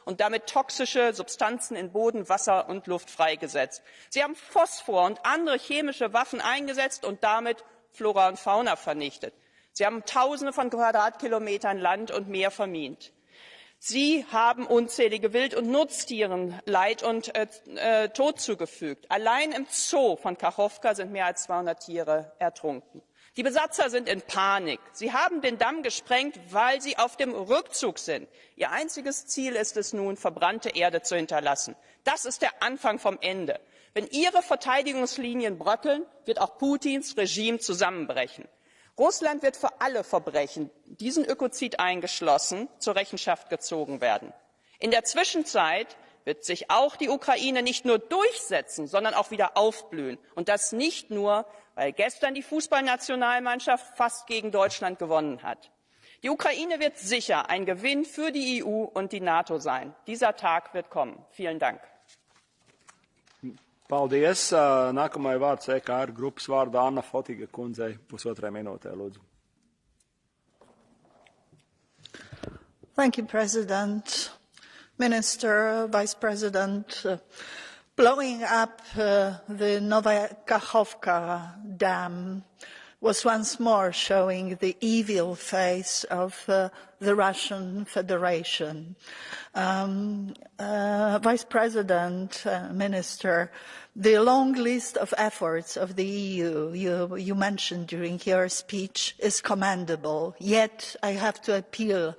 und damit toxische Substanzen in Boden, Wasser und Luft freigesetzt. Sie haben Phosphor und andere chemische Waffen eingesetzt und damit Flora und Fauna vernichtet. Sie haben Tausende von Quadratkilometern Land und Meer vermint. Sie haben unzählige Wild- und Nutztieren Leid und Tod zugefügt. Allein im Zoo von Kachowka sind mehr als 200 Tiere ertrunken. Die Besatzer sind in Panik. Sie haben den Damm gesprengt, weil sie auf dem Rückzug sind. Ihr einziges Ziel ist es nun, verbrannte Erde zu hinterlassen. Das ist der Anfang vom Ende. Wenn Ihre Verteidigungslinien bröckeln, wird auch Putins Regime zusammenbrechen. Russland wird für alle Verbrechen, diesen Ökozid eingeschlossen, zur Rechenschaft gezogen werden. In der Zwischenzeit wird sich auch die Ukraine nicht nur durchsetzen, sondern auch wieder aufblühen. Und das nicht nur, weil gestern die Fußballnationalmannschaft fast gegen Deutschland gewonnen hat. Die Ukraine wird sicher ein Gewinn für die EU und die NATO sein. Dieser Tag wird kommen. Vielen Dank. Paldies. Nākamai vārds EKR grupas vārdā Anna Fotiga kundzei pusotrai minūtē, lūdzu. Thank you, President. Minister, Vice President, blowing up the Nova Kakhovka Dam was once more showing the evil face of the Russian Federation. Vice President, Minister, the long list of efforts of the EU you mentioned during your speech is commendable. Yet I have to appeal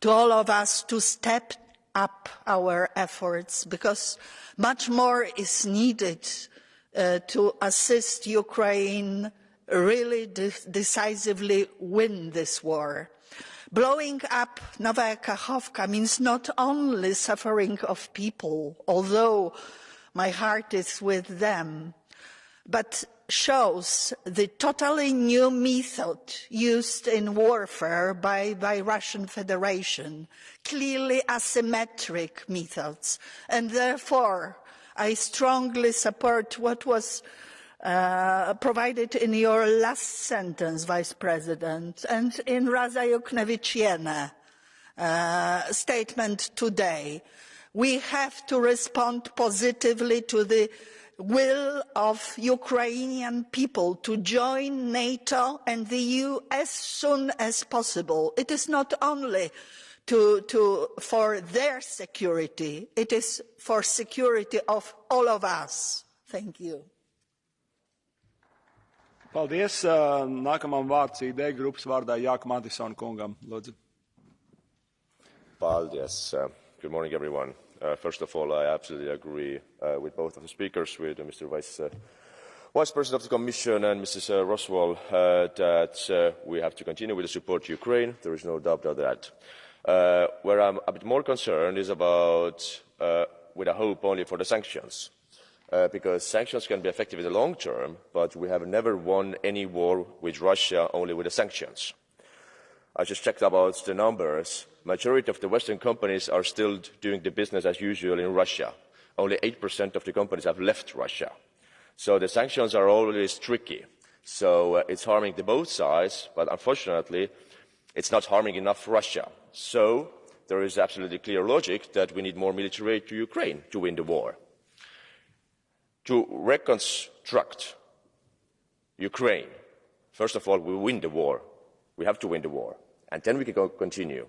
to all of us to step up our efforts, because much more is needed to assist Ukraine really decisively win this war. Blowing up Nova Kakhovka means not only suffering of people, although my heart is with them, but shows the totally new method used in warfare by Russian Federation, clearly asymmetric methods, and therefore I strongly support what was provided in your last sentence, Vice President, and in Raza Yuknevichiene statement today. We have to respond positively to the will of Ukrainian people to join NATO and the EU as soon as possible. It is not only for their security, it is for security of all of us. Thank you. Paldies. Nākamam vārds ID grupas vārdā Jāka Madisona kungam. Lūdzu. Paldies. Good morning, everyone. First of all, I absolutely agree with both of the speakers, with Mr. Vice President of the Commission and Mrs. Roswell, that we have to continue with the support to Ukraine. There is no doubt about that. Where I'm a bit more concerned is about with a hope only for the sanctions. Because sanctions can be effective in the long term, but we have never won any war with Russia only with the sanctions. I just checked about the numbers. Majority of the Western companies are still doing the business as usual in Russia. Only 8% of the companies have left Russia. So the sanctions are always tricky. So it's harming the both sides, but unfortunately, it's not harming enough Russia. So there is absolutely clear logic that we need more military aid to Ukraine to win the war. To reconstruct Ukraine, first of all, we win the war. We have to win the war. And then we can continue.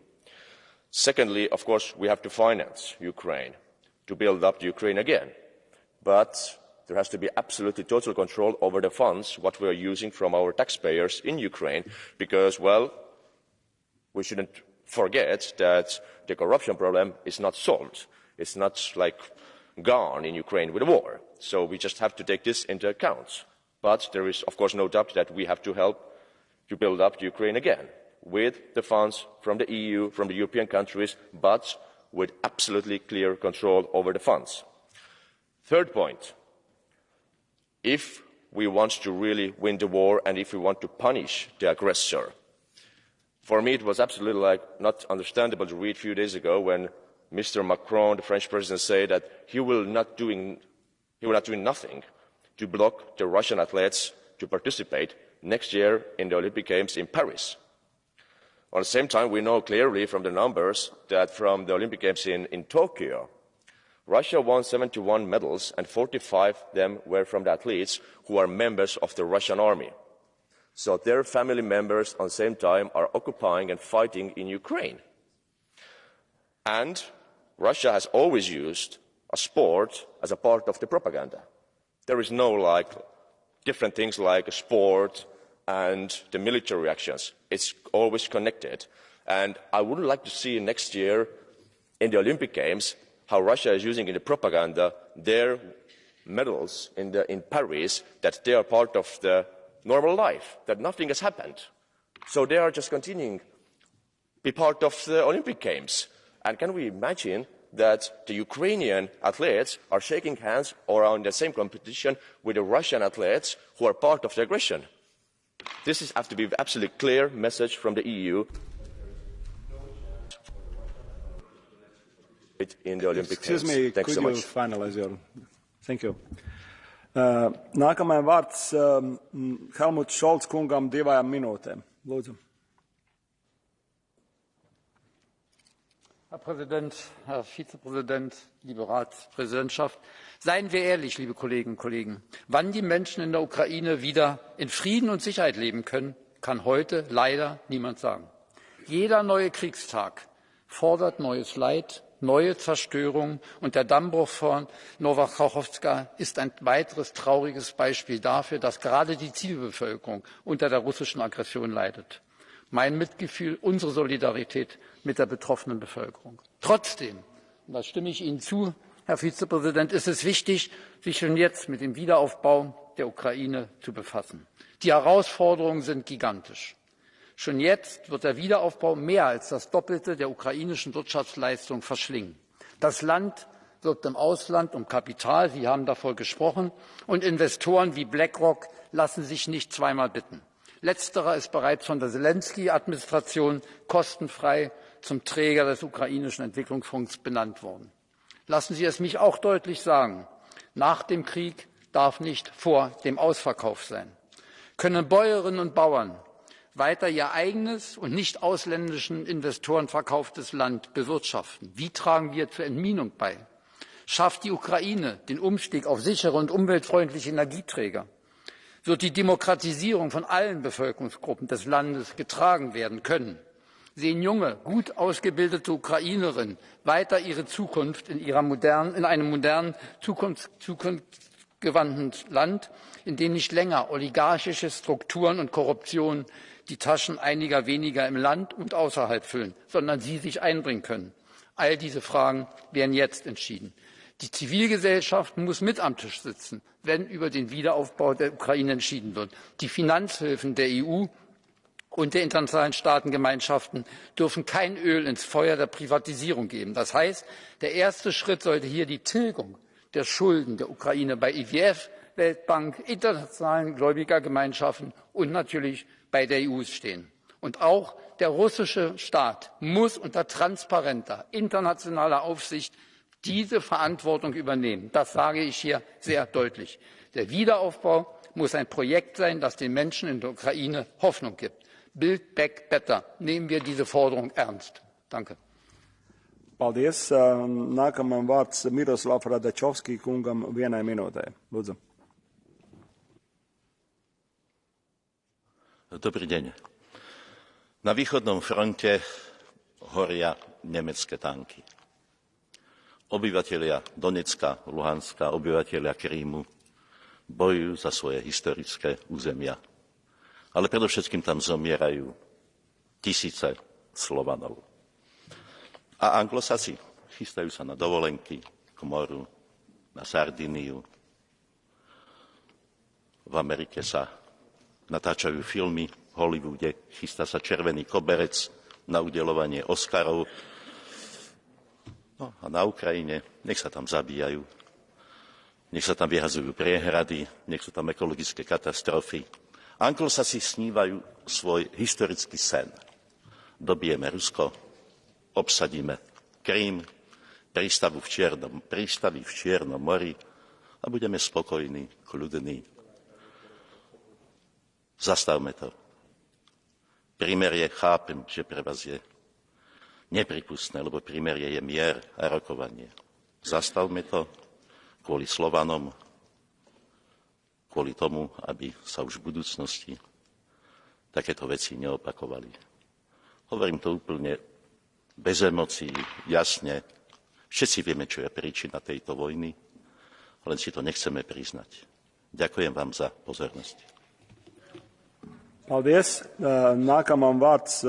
Secondly, of course, we have to finance Ukraine to build up Ukraine again. But there has to be absolutely total control over the funds, what we are using from our taxpayers in Ukraine, because, well, we shouldn't forget that the corruption problem is not solved. It's not like gone in Ukraine with the war. So we just have to take this into account. But there is, of course, no doubt that we have to help to build up Ukraine again with the funds from the EU, from the European countries, but with absolutely clear control over the funds. Third point, if we want to really win the war and if we want to punish the aggressor, for me it was absolutely not understandable to read a few days ago when Mr. Macron, the French president, said that he will not doing nothing to block the Russian athletes to participate next year in the Olympic Games in Paris. At the same time, we know clearly from the numbers that from the Olympic Games in Tokyo, Russia won 71 medals, and 45 of them were from the athletes who are members of the Russian army. So their family members at the same time are occupying and fighting in Ukraine. And Russia has always used a sport as a part of the propaganda. There is no different things like a sport and the military actions. It's always connected. And I would like to see next year in the Olympic Games how Russia is using in the propaganda their medals in Paris, that they are part of the normal life, that nothing has happened. So they are just continuing to be part of the Olympic Games. And can we imagine that the Ukrainian athletes are shaking hands or are in the same competition with the Russian athletes who are part of the aggression? This has to be an absolutely clear message from the EU in the Olympic Games. Excuse me, Thanks so could you much. finalize your... Thank you. Nākamajam vārds Helmut Scholz kungam 2 minūtēm. Lūdzu. Herr Präsident, Herr Vizepräsident, liebe Ratspräsidentschaft, seien wir ehrlich, liebe Kolleginnen und Kollegen, wann die Menschen in der Ukraine wieder in Frieden und Sicherheit leben können, kann heute leider niemand sagen. Jeder neue Kriegstag fordert neues Leid, neue Zerstörung, und der Dammbruch von Nowakachowka ist ein weiteres trauriges Beispiel dafür, dass gerade die Zivilbevölkerung unter der russischen Aggression leidet. Mein Mitgefühl, unsere Solidarität mit der betroffenen Bevölkerung. Trotzdem, und da stimme ich Ihnen zu, Herr Vizepräsident, ist es wichtig, sich schon jetzt mit dem Wiederaufbau der Ukraine zu befassen. Die Herausforderungen sind gigantisch. Schon jetzt wird der Wiederaufbau mehr als das Doppelte der ukrainischen Wirtschaftsleistung verschlingen. Das Land wirbt im Ausland um Kapital, Sie haben davon gesprochen, und Investoren wie BlackRock lassen sich nicht zweimal bitten. Letzterer ist bereits von der Selenskyj-Administration kostenfrei zum Träger des ukrainischen Entwicklungsfonds benannt worden. Lassen Sie es mich auch deutlich sagen: Nach dem Krieg darf nicht vor dem Ausverkauf sein. Können Bäuerinnen und Bauern weiter ihr eigenes und nicht ausländischen Investoren verkauftes Land bewirtschaften? Wie tragen wir zur Entminung bei? Schafft die Ukraine den Umstieg auf sichere und umweltfreundliche Energieträger? Wird die Demokratisierung von allen Bevölkerungsgruppen des Landes getragen werden können? Sehen junge, gut ausgebildete Ukrainerinnen weiter ihre Zukunft in einem modernen, zukunftsgewandten Land, in dem nicht länger oligarchische Strukturen und Korruption die Taschen einiger weniger im Land und außerhalb füllen, sondern sie sich einbringen können? All diese Fragen werden jetzt entschieden. Die Zivilgesellschaft muss mit am Tisch sitzen, wenn über den Wiederaufbau der Ukraine entschieden wird. Die Finanzhilfen der EU und der internationalen Staatengemeinschaften dürfen kein Öl ins Feuer der Privatisierung geben. Das heißt, der erste Schritt sollte hier die Tilgung der Schulden der Ukraine bei IWF, Weltbank, internationalen Gläubigergemeinschaften und natürlich bei der EU stehen. Und auch der russische Staat muss unter transparenter internationaler Aufsicht diese Verantwortung übernehmen. Das sage ich hier sehr deutlich. Der Wiederaufbau muss ein Projekt sein, das den Menschen in der Ukraine Hoffnung gibt. Build back better. Nehmen wir diese Forderung ernst. Danke. Paldies. Nākamajam vārds Miroslav Radačovski kungam 1 minūtē. Lūdzu. Dobrý deň. Na východnom fronte horia nemecké tanky. Obyvatelia Donecka, Luhanska, obyvatelia Krímu bojujú za svoje historické územia. Ale predovšetkým tam zomierajú tisíce Slovanov. A Anglosaci chystajú sa na dovolenky k moru, na Sardíniu. V Amerike sa natáčajú filmy, v Hollywoode chystá sa červený koberec na udeľovanie Oscarov. No a na Ukrajine nech sa tam zabíjajú, nech sa tam vyhazujú priehrady, nech sú tam ekologické katastrofy. Anglosaci snívajú svoj historický sen. Dobijeme Rusko, obsadíme Krím, prístavy v Čiernom mori a budeme spokojní, kľudní. Zastavme to. Prímerie chápem, že pre vás je nepripustné, lebo prímerie je mier a rokovanie. Zastavme to kvôli Slovanom, kvôli tomu, aby sa už v budúcnosti takéto veci neopakovali. Hovorím to úplne bez emócií, jasne. Všetci vieme, čo je príčina tejto vojny, len si to nechceme priznať. Ďakujem vám za pozornosť. Paldies. Nākamam vārds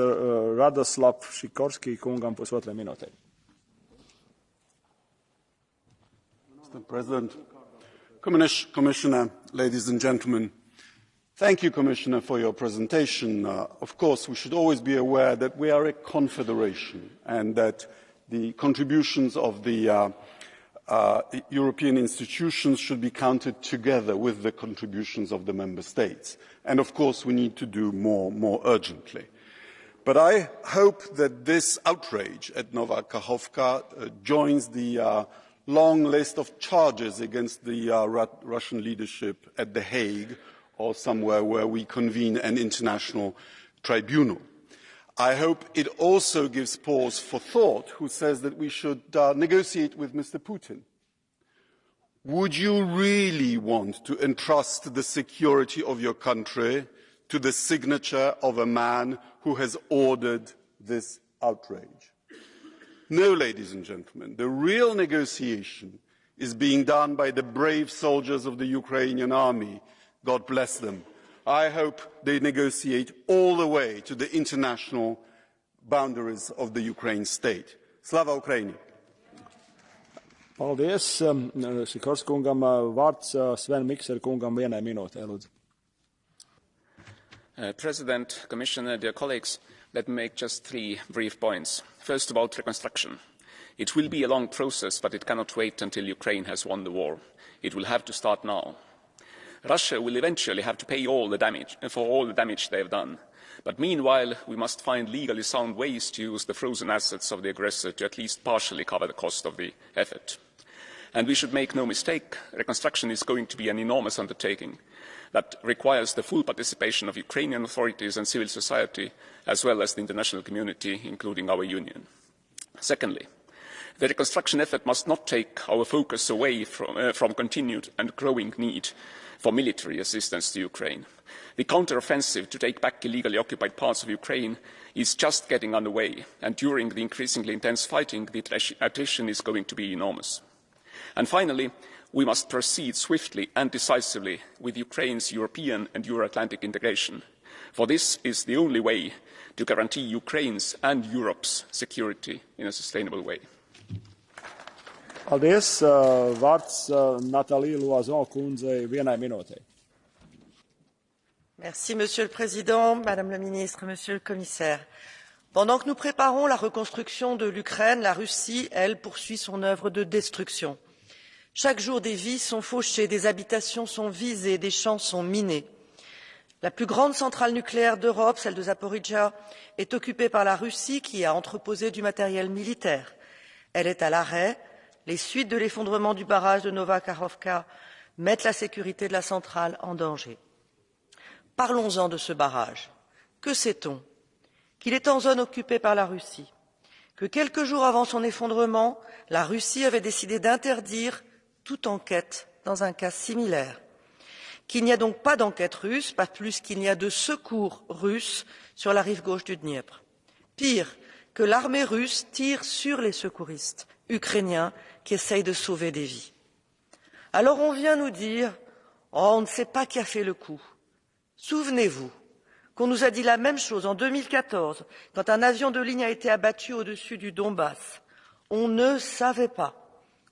Radoslav Šikorski kungam pusotrai minūtei. Mr. President, Commissioner, ladies and gentlemen, thank you, Commissioner, for your presentation. Of course, we should always be aware that we are a confederation and that the contributions of the European institutions should be counted together with the contributions of the member states. And of course, we need to do more urgently. But I hope that this outrage at Nova Kakhovka joins the long list of charges against the Russian leadership at The Hague or somewhere where we convene an international tribunal. I hope it also gives pause for thought who says that we should negotiate with Mr. Putin. Would you really want to entrust the security of your country to the signature of a man who has ordered this outrage? No, ladies and gentlemen, the real negotiation is being done by the brave soldiers of the Ukrainian army. God bless them. I hope they negotiate all the way to the international boundaries of the Ukraine state. Slava Ukraini! Paldies. Šikorski kungam vārds Sven Mikser kungam 1 minūtē, lūdzu. President, Commissioner, dear colleagues, let me make just 3 brief points. First, about reconstruction. It will be a long process, but it cannot wait until Ukraine has won the war. It will have to start now. Russia will eventually have to pay for all the damage they have done. But meanwhile, we must find legally sound ways to use the frozen assets of the aggressor to at least partially cover the cost of the effort. And we should make no mistake, reconstruction is going to be an enormous undertaking that requires the full participation of Ukrainian authorities and civil society, as well as the international community, including our union. Secondly, the reconstruction effort must not take our focus away from continued and growing need for military assistance to Ukraine. The counter-offensive to take back illegally occupied parts of Ukraine is just getting underway, and during the increasingly intense fighting, the attrition is going to be enormous. And finally, we must proceed swiftly and decisively with Ukraine's European and Euro-Atlantic integration, for this is the only way to guarantee Ukraine's and Europe's security in a sustainable way. Paldies. Vārds Nathalie Loison kundzei 1 minūtei. Merci, Monsieur le Président, Madame la Ministre, Monsieur le Commissaire. Pendant que nous préparons la reconstruction de l'Ukraine, la Russie, elle, poursuit son œuvre de destruction. Chaque jour, des vies sont fauchées, des habitations sont visées, des champs sont minés. La plus grande centrale nucléaire d'Europe, celle de Zaporijia, est occupée par la Russie qui a entreposé du matériel militaire. Elle est à l'arrêt. Les suites de l'effondrement du barrage de Nova Kakhovka mettent la sécurité de la centrale en danger. Parlons-en de ce barrage. Que sait-on? Qu'il est en zone occupée par la Russie, que quelques jours avant son effondrement, la Russie avait décidé d'interdire toute enquête dans un cas similaire, qu'il n'y a donc pas d'enquête russe, pas plus qu'il n'y a de secours russes sur la rive gauche du Dniepr. Pire, que l'armée russe tire sur les secouristes ukrainiens qui essayent de sauver des vies. Alors on vient nous dire « Oh, on ne sait pas qui a fait le coup ». Souvenez-vous qu'on nous a dit la même chose en 2014, quand un avion de ligne a été abattu au-dessus du Donbass. On ne savait pas.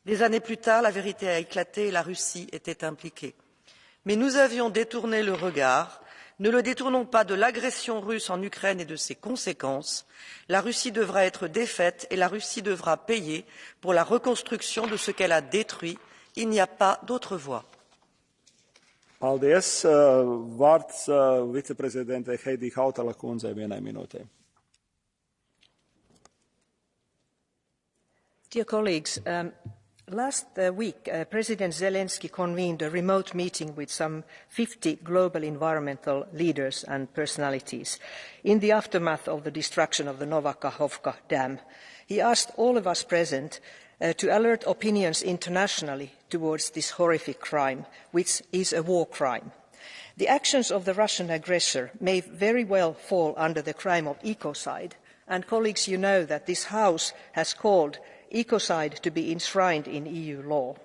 Des années plus tard, la vérité a éclaté et la Russie était impliquée. Mais nous avions détourné le regard. Ne le détournons pas de l'agression russe en Ukraine et de ses conséquences. La Russie devra être défaite et la Russie devra payer pour la reconstruction de ce qu'elle a détruit. Il n'y a pas d'autre voie. Paldies. Vārds viceprezidentei Heidi Hautala kundzei 1 minūtei. Dear colleagues, Last week, President Zelensky convened a remote meeting with some 50 global environmental leaders and personalities in the aftermath of the destruction of the Nova Kakhovka Dam. He asked all of us present to alert opinions internationally towards this horrific crime, which is a war crime. The actions of the Russian aggressor may very well fall under the crime of ecocide, and colleagues, you know that this House has called ecocide to be enshrined in EU law,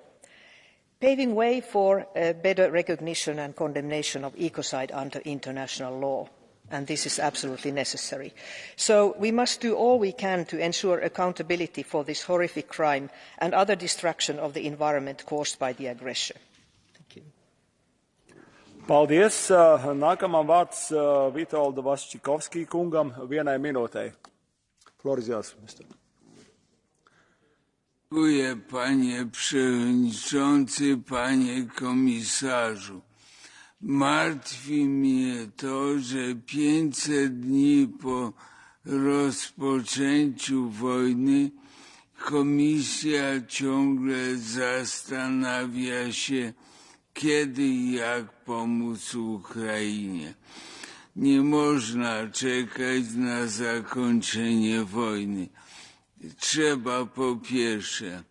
paving way for better recognition and condemnation of ecocide under international law, and this is absolutely necessary. So we must do all we can to ensure accountability for this horrific crime and other destruction of the environment caused by the aggressor. Thank you. Paldies. Nākamā vārds Vitolda Vasčikovskī kungam vienai minūtei. Floor is yours, Mr. Dziękuję, panie przewodniczący, panie komisarzu. Martwi mnie to, że 500 dni po rozpoczęciu wojny Komisja ciągle zastanawia się, kiedy i jak pomóc Ukrainie. Nie można czekać na zakończenie wojny. Trzeba po pierwsze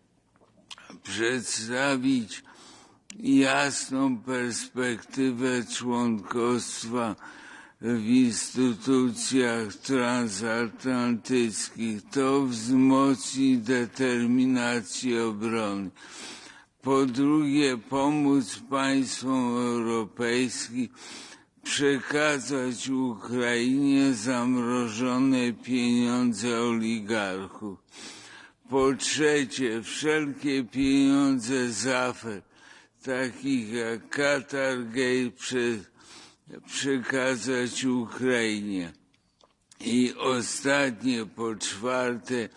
przedstawić jasną perspektywę członkostwa w instytucjach transatlantyckich. To wzmocni determinację obrony. Po drugie, pomóc państwom europejskim przekazać Ukrainie zamrożone pieniądze oligarchów. Po trzecie, wszelkie pieniądze z afer, takich jak Qatargate, przekazać Ukrainie. I ostatnie, po czwarte,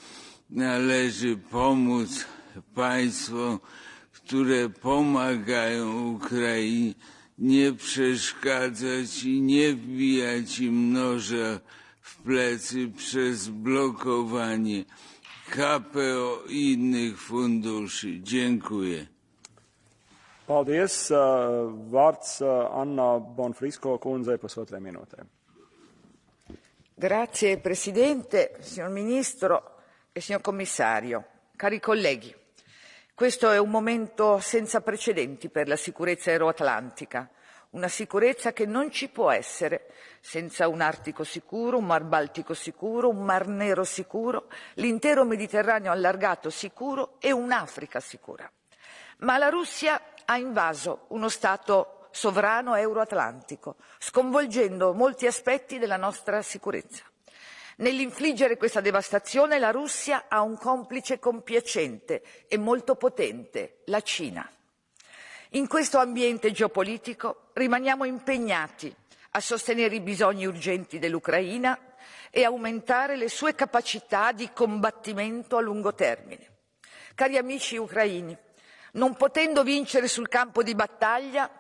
należy pomóc państwom, które pomagają Ukrainie, nie przeszkadzać i nie wbijać im noża w plecy przez blokowanie KPO i innych funduszy. Dziękuję. Paldies. Vārds Anna Bonfrisko kundzei pusotrai minūtei. Grazie Presidente, signor Ministro e signor Commissario, cari colleghi. Questo è un momento senza precedenti per la sicurezza euroatlantica, una sicurezza che non ci può essere senza un Artico sicuro, un Mar Baltico sicuro, un Mar Nero sicuro, l'intero Mediterraneo allargato sicuro e un'Africa sicura. Ma la Russia ha invaso uno Stato sovrano euroatlantico, sconvolgendo molti aspetti della nostra sicurezza. Nell'infliggere questa devastazione la Russia ha un complice compiacente e molto potente, la Cina. In questo ambiente geopolitico rimaniamo impegnati a sostenere i bisogni urgenti dell'Ucraina e aumentare le sue capacità di combattimento a lungo termine. Cari amici ucraini, non potendo vincere sul campo di battaglia,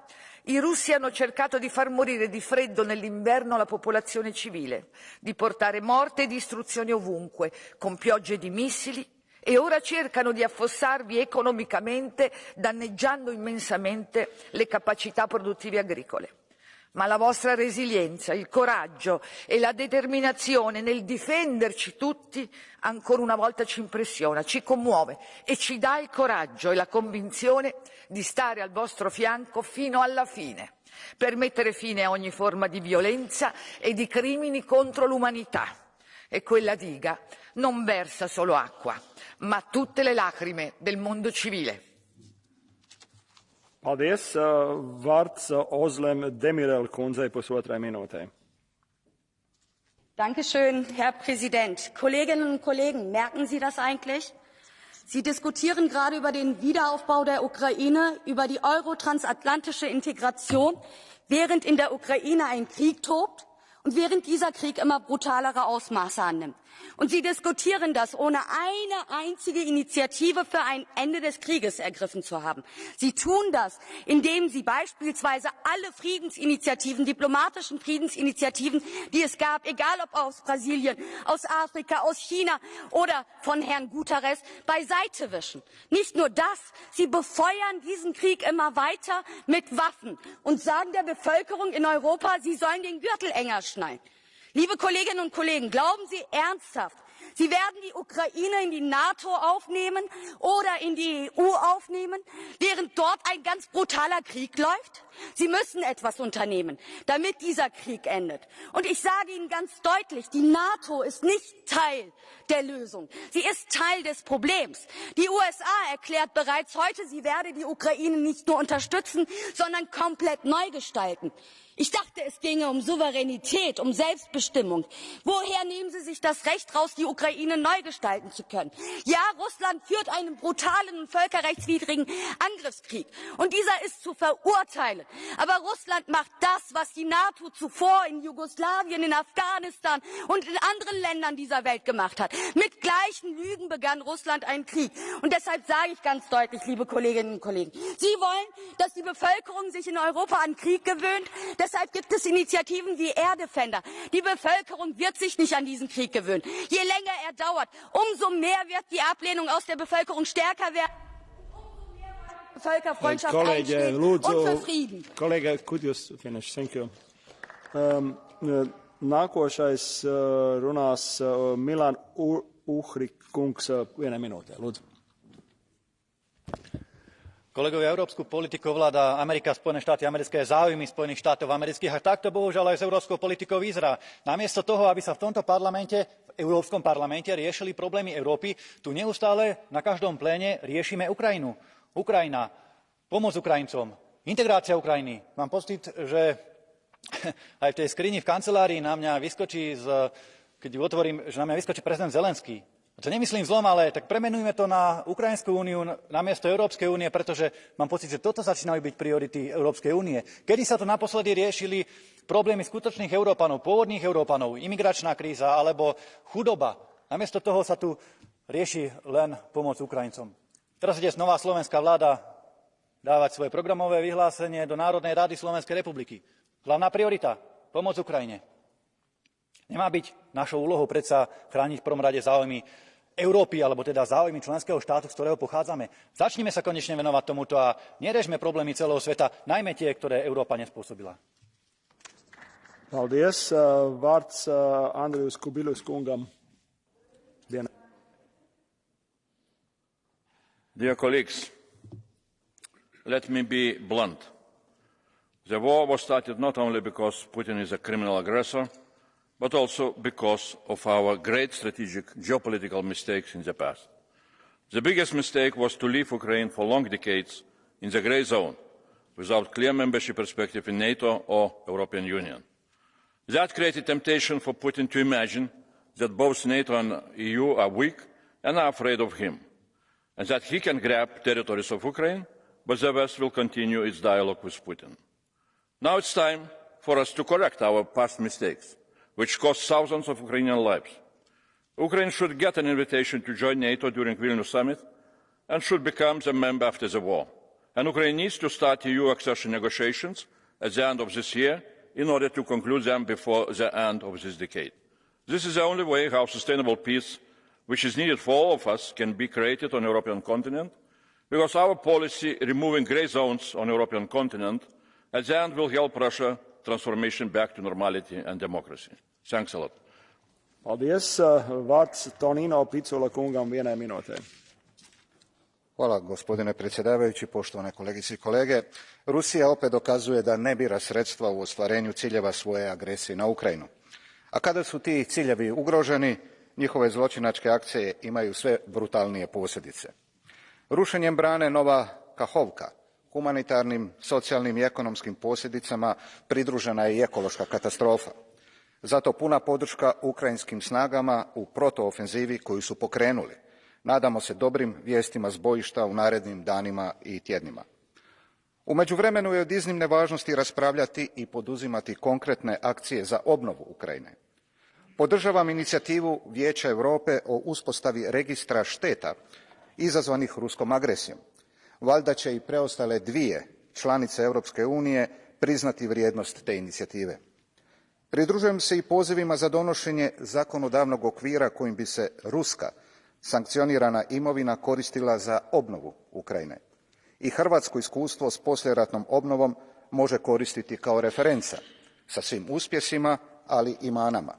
i russi hanno cercato di far morire di freddo nell'inverno la popolazione civile, di portare morte e distruzione ovunque, con piogge di missili, e ora cercano di affossarvi economicamente, danneggiando immensamente le capacità produttive agricole. Ma la vostra resilienza, il coraggio e la determinazione nel difenderci tutti ancora una volta ci impressiona, ci commuove e ci dà il coraggio e la convinzione di stare al vostro fianco fino alla fine, per mettere fine a ogni forma di violenza e di crimini contro l'umanità. E quella diga non versa solo acqua, ma tutte le lacrime del mondo civile. Paldies. Vārds Ozlem Demirel kundzei pusotrai minūtei. Dankeschön, Herr Präsident. Kolleginnen und Kollegen, merken Sie das eigentlich? Sie diskutieren gerade über den Wiederaufbau der Ukraine, über die euro-transatlantische Integration, während in der Ukraine ein Krieg tobt und während dieser Krieg immer brutalere Ausmaße annimmt. Und Sie diskutieren das, ohne eine einzige Initiative für ein Ende des Krieges ergriffen zu haben. Sie tun das, indem Sie beispielsweise alle Friedensinitiativen, diplomatischen Friedensinitiativen, die es gab, egal ob aus Brasilien, aus Afrika, aus China oder von Herrn Guterres, beiseite wischen. Nicht nur das, Sie befeuern diesen Krieg immer weiter mit Waffen und sagen der Bevölkerung in Europa, sie sollen den Gürtel enger schnallen. Liebe Kolleginnen und Kollegen, glauben Sie ernsthaft, Sie werden die Ukraine in die NATO aufnehmen oder in die EU aufnehmen, während dort ein ganz brutaler Krieg läuft? Sie müssen etwas unternehmen, damit dieser Krieg endet. Und ich sage Ihnen ganz deutlich, die NATO ist nicht Teil der Lösung. Sie ist Teil des Problems. Die USA erklärt bereits heute, sie werde die Ukraine nicht nur unterstützen, sondern komplett neu gestalten. Ich dachte, es ginge um Souveränität, um Selbstbestimmung. Woher nehmen Sie sich das Recht raus, die Ukraine neu gestalten zu können? Ja, Russland führt einen brutalen und völkerrechtswidrigen Angriffskrieg. Und dieser ist zu verurteilen. Aber Russland macht das, was die NATO zuvor in Jugoslawien, in Afghanistan und in anderen Ländern dieser Welt gemacht hat. Mit gleichen Lügen begann Russland einen Krieg. Und deshalb sage ich ganz deutlich, liebe Kolleginnen und Kollegen, Sie wollen, dass die Bevölkerung sich in Europa an Krieg gewöhnt. Deshalb gibt es Initiativen wie Air Defender. Die Bevölkerung wird sich nicht an diesen Krieg gewöhnen. Je länger er dauert, umso mehr wird die Ablehnung aus der Bevölkerung stärker werden. Umso mehr wird die Völkerfreundschaft einstehen und für Frieden. Kolēģi, could you finish? Thank you. Nākošais runās Milan Uhrikungs, 1 minūte. Lūdzu. Kolegovia, európsku politiku ovláda Amerika, Spojené štáty americké, záujmy Spojených štátov amerických a takto bohužiaľ aj s európskou politikou vyzerá. Namiesto toho, aby sa v tomto parlamente, v Európskom parlamente riešili problémy Európy, tu neustále na každom pléne riešime Ukrajinu. Ukrajina, pomoc Ukrajincom, integrácia Ukrajiny. Mám pocit, že aj v tej skrini v kancelárii na mňa vyskočí, keď ju otvorím, že na mňa vyskočí prezident Zelenský. To nemyslím zlom, ale tak premenujme to na Ukrajinskú úniu namiesto Európskej únie, pretože mám pocit, že toto začínajú byť priority Európskej únie. Kedy sa tu naposledy riešili problémy skutočných Európanov, pôvodných Európanov, imigračná kríza alebo chudoba? Namiesto toho sa tu rieši len pomoc Ukrajincom. Teraz ide nová slovenská vláda dávať svoje programové vyhlásenie do Národnej rady Slovenskej republiky. Hlavná priorita – pomoc Ukrajine. Nemá byť našou úlohou predsa chrániť v prvom rade záujmy Európy, alebo teda záujmy členského štátu, z ktorého pochádzame. Začnime sa konečne venovať tomuto a nerežme problémy celého sveta, najmä tie, ktoré Európa nespôsobila. Paldies. Vārds Andrius Kubilius kungam. Dear colleagues, let me be blunt. The war was started not only because Putin is a criminal aggressor, but also because of our great strategic geopolitical mistakes in the past. The biggest mistake was to leave Ukraine for long decades in the grey zone, without clear membership perspective in NATO or European Union. That created temptation for Putin to imagine that both NATO and EU are weak and are afraid of him, and that he can grab territories of Ukraine, but the West will continue its dialogue with Putin. Now it's time for us to correct our past mistakes, which cost thousands of Ukrainian lives. Ukraine should get an invitation to join NATO during the Vilnius summit and should become a member after the war. And Ukraine needs to start EU accession negotiations at the end of this year in order to conclude them before the end of this decade. This is the only way how sustainable peace, which is needed for all of us, can be created on the European continent, because our policy removing grey zones on the European continent at the end will help Russia transformation back to normality and democracy. Thanks a lot. Paldies. Vārds Tonino Picula kungam 1 minūte. Hvala gospodine predsjedavajući, poštovane kolegice i kolege. Rusija opet dokazuje da ne bira sredstva u ostvarenju ciljeva svoje agresije na Ukrajinu. A kada su ti ciljevi ugroženi, njihove zločinačke akcije imaju sve brutalnije posljedice. Rušenjem brane Nova Kahovka, humanitarnim, socijalnim i ekonomskim posljedicama pridružena je i ekološka katastrofa. Zato puna podrška ukrajinskim snagama u protuofenzivi koju su pokrenuli. Nadamo se dobrim vijestima s bojišta u narednim danima i tjednima. U međuvremenu je od iznimne važnosti raspravljati i poduzimati konkretne akcije za obnovu Ukrajine. Podržavam inicijativu Vijeća Europe o uspostavi registra šteta izazvanih ruskom agresijom. Valjda će i preostale dvije članice Europske unije priznati vrijednost te inicijative. Pridružujem se i pozivima za donošenje zakonodavnog okvira kojim bi se ruska sankcionirana imovina koristila za obnovu Ukrajine. I hrvatsko iskustvo s poslijeratnom obnovom može koristiti kao referenca sa svim uspjesima, ali i manama.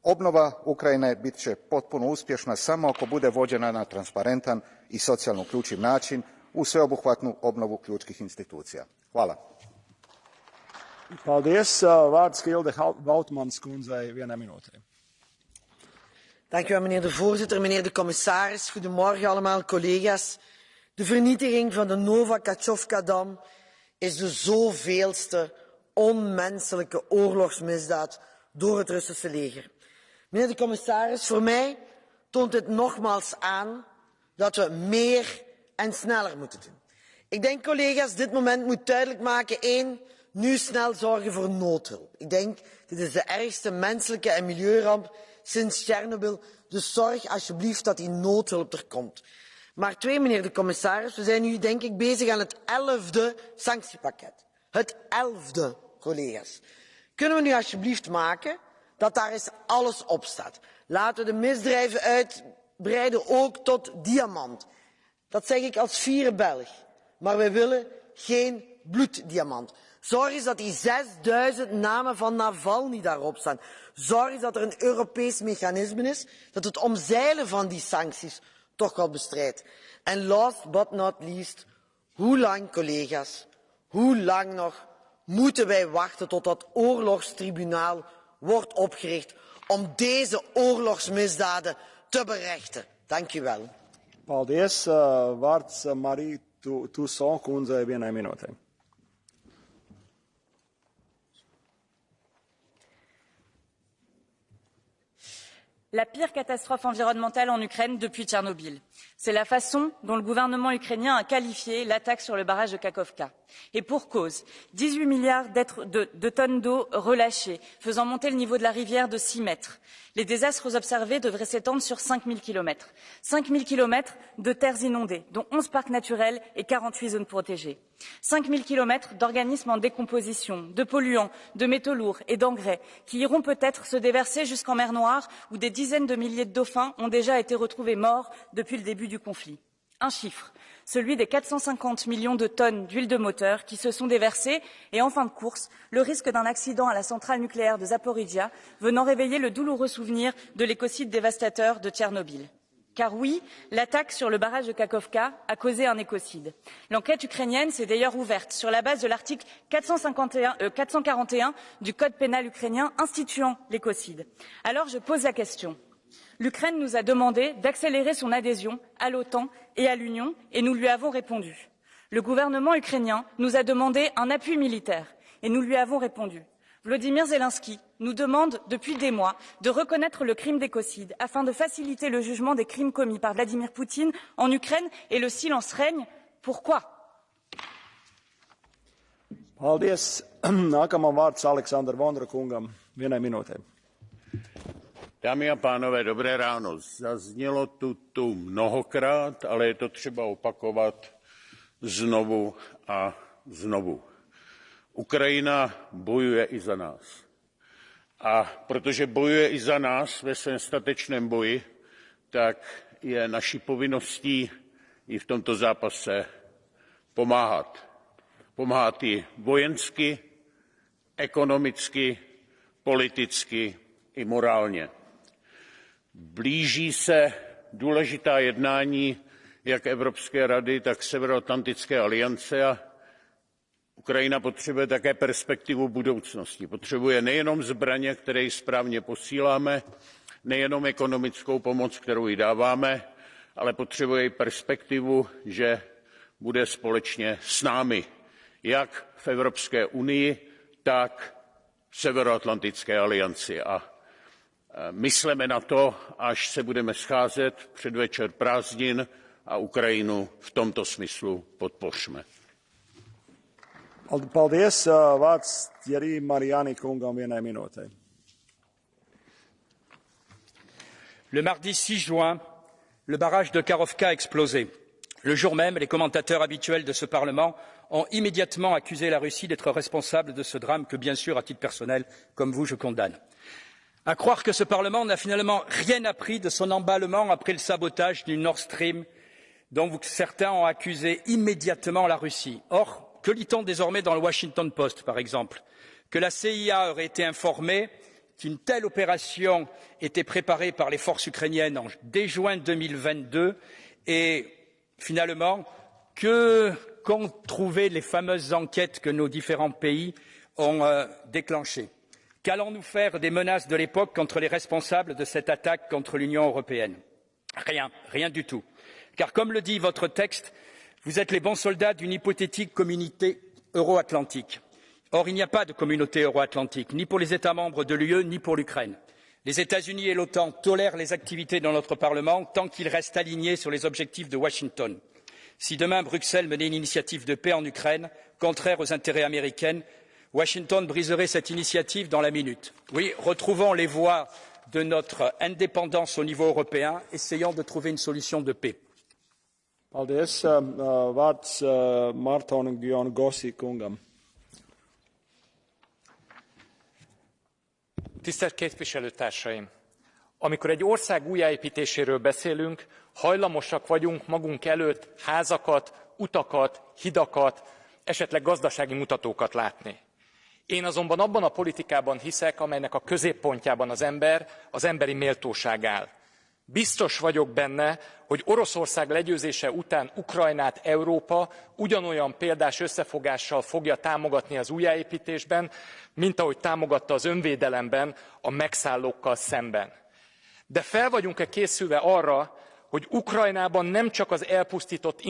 Obnova Ukrajine bit će potpuno uspješna samo ako bude vođena na transparentan i socijalno uključiv način u sveobuhvatnu obnovu ključkih institucija. Hvala. Paldies. Vārds Hilde Vautmans kundzei, 1 minūte. Dank u wel, meneer de voorzitter, meneer de commissaris. Goedemorgen allemaal, collega's. De vernietiging van de Nova-Kachovka-dam is de zoveelste onmenselijke oorlogsmisdaad door het Russische leger. Meneer de commissaris, voor mij toont dit nogmaals aan dat we meer en sneller moeten doen. Ik denk, collega's, dit moment moet duidelijk maken, 1, nu snel zorgen voor noodhulp. Ik denk, dit is de ergste menselijke en milieuramp sinds Tsjernobyl. Dus zorg alsjeblieft dat die noodhulp er komt. Maar 2, meneer de commissaris, we zijn nu denk ik bezig aan het 11e sanctiepakket. Het 11e, collega's. Kunnen we nu alsjeblieft maken dat daar eens alles op staat? Laten we de misdrijven uitbreiden ook tot diamant. Dat zeg ik als fiere Belg. Maar wij willen geen bloeddiamant. Zorg eens dat die 6000 namen van Navalny daarop staan. Zorg eens dat er een Europees mechanisme is dat het omzeilen van die sancties toch wel bestrijdt. En last but not least, hoe lang, collega's, hoe lang nog moeten wij wachten tot dat oorlogstribunaal wordt opgericht om deze oorlogsmisdaden te berechten? Dank u wel. Paldies. Vārds Marie Toussaint kundzei, 1 minūte. La pire catastrophe environnementale en Ukraine depuis Tchernobyl. C'est la façon dont le gouvernement ukrainien a qualifié l'attaque sur le barrage de Kakhovka. Et pour cause, 18 milliards de tonnes d'eau relâchées, faisant monter le niveau de la rivière de 6 mètres. Les désastres observés devraient s'étendre sur 5000 kilomètres. 5000 kilomètres de terres inondées, dont 11 parcs naturels et 48 zones protégées. 5000 kilomètres d'organismes en décomposition, de polluants, de métaux lourds et d'engrais qui iront peut-être se déverser jusqu'en mer Noire où des dizaines de milliers de dauphins ont déjà été retrouvés morts depuis le début du conflit. Un chiffre, celui des 450 millions de tonnes d'huile de moteur qui se sont déversées et en fin de course, le risque d'un accident à la centrale nucléaire de Zaporijia venant réveiller le douloureux souvenir de l'écocide dévastateur de Tchernobyl. Car oui, l'attaque sur le barrage de Kakhovka a causé un écocide. L'enquête ukrainienne s'est d'ailleurs ouverte sur la base de l'article 441 du Code pénal ukrainien instituant l'écocide. Alors je pose la question. L'Ukraine nous a demandé d'accélérer son adhésion à l'OTAN et à l'Union et nous lui avons répondu. Le gouvernement ukrainien nous a demandé un appui militaire et nous lui avons répondu. Volodymyr Zelensky nous demande depuis des mois de reconnaître le crime d'écocide afin de faciliter le jugement des crimes commis par Vladimir Poutine en Ukraine et le silence règne. Pourquoi? Paldies. Nākamā vārds Aleksandra Vondra kungam, 1 minūte. Dámy a pánové, dobré ráno. Zaznělo tu mnohokrát, ale je to třeba opakovat znovu a znovu. Ukrajina bojuje i za nás. A protože bojuje i za nás ve svém statečném boji, tak je naší povinností i v tomto zápase pomáhat. Pomáhat i vojensky, ekonomicky, politicky i morálně. Blíží se důležitá jednání jak Evropské rady, tak Severoatlantické aliance a Ukrajina potřebuje také perspektivu budoucnosti. Potřebuje nejenom zbraně, které jí správně posíláme, nejenom ekonomickou pomoc, kterou jí dáváme, ale potřebuje i perspektivu, že bude společně s námi, jak v Evropské unii, tak v Severoatlantické alianci. A mysleme na to, až se budeme scházet v předvečer prázdnin a Ukrajinu v tomto smyslu podpořme. Paldies. Vārds Jerī Marijāni kungam, 1 minūte. Le mardi 6 juin, le barrage de Kakhovka a explosé. Le jour même, les commentateurs habituels de ce Parlement ont immédiatement accusé la Russie d'être responsable de ce drame que, bien sûr, à titre personnel, comme vous, je condamne. À croire que ce Parlement n'a finalement rien appris de son emballement après le sabotage du Nord Stream, dont certains ont accusé immédiatement la Russie. Or, que lit-on désormais dans le Washington Post, par exemple? Que la CIA aurait été informée qu'une telle opération était préparée par les forces ukrainiennes dès juin 2022 et finalement qu'ont trouvé les fameuses enquêtes que nos différents pays ont déclenchées. Qu'allons-nous faire des menaces de l'époque contre les responsables de cette attaque contre l'Union européenne? Rien du tout. Car comme le dit votre texte, vous êtes les bons soldats d'une hypothétique communauté euro-atlantique. Or, il n'y a pas de communauté euro-atlantique, ni pour les États membres de l'UE, ni pour l'Ukraine. Les États-Unis et l'OTAN tolèrent les activités dans notre Parlement tant qu'ils restent alignés sur les objectifs de Washington. Si demain Bruxelles menait une initiative de paix en Ukraine, contraire aux intérêts américains, Washington briserait cette initiative dans la minute. Oui, retrouvons les voies de notre indépendance au niveau européen, essayons de trouver une solution de paix. Paldies. Vārds Mārtonam Gyongossi kungam. Tisztelt képviselőtársaim! Amikor egy ország újjáépítéséről beszélünk, hajlamosak vagyunk magunk előtt házakat, utakat, hidakat, esetleg gazdasági mutatókat látni. Én azonban abban a politikában hiszek, amelynek a középpontjában az emberi méltóság áll. Biztos vagyok benne, hogy Oroszország legyőzése után Ukrajnát Európa ugyanolyan példás összefogással fogja támogatni az újjáépítésben, mint ahogy támogatta az önvédelemben a megszállókkal szemben. De fel vagyunk-e készülve arra, hogy Ukrajnában nem csak az elpusztított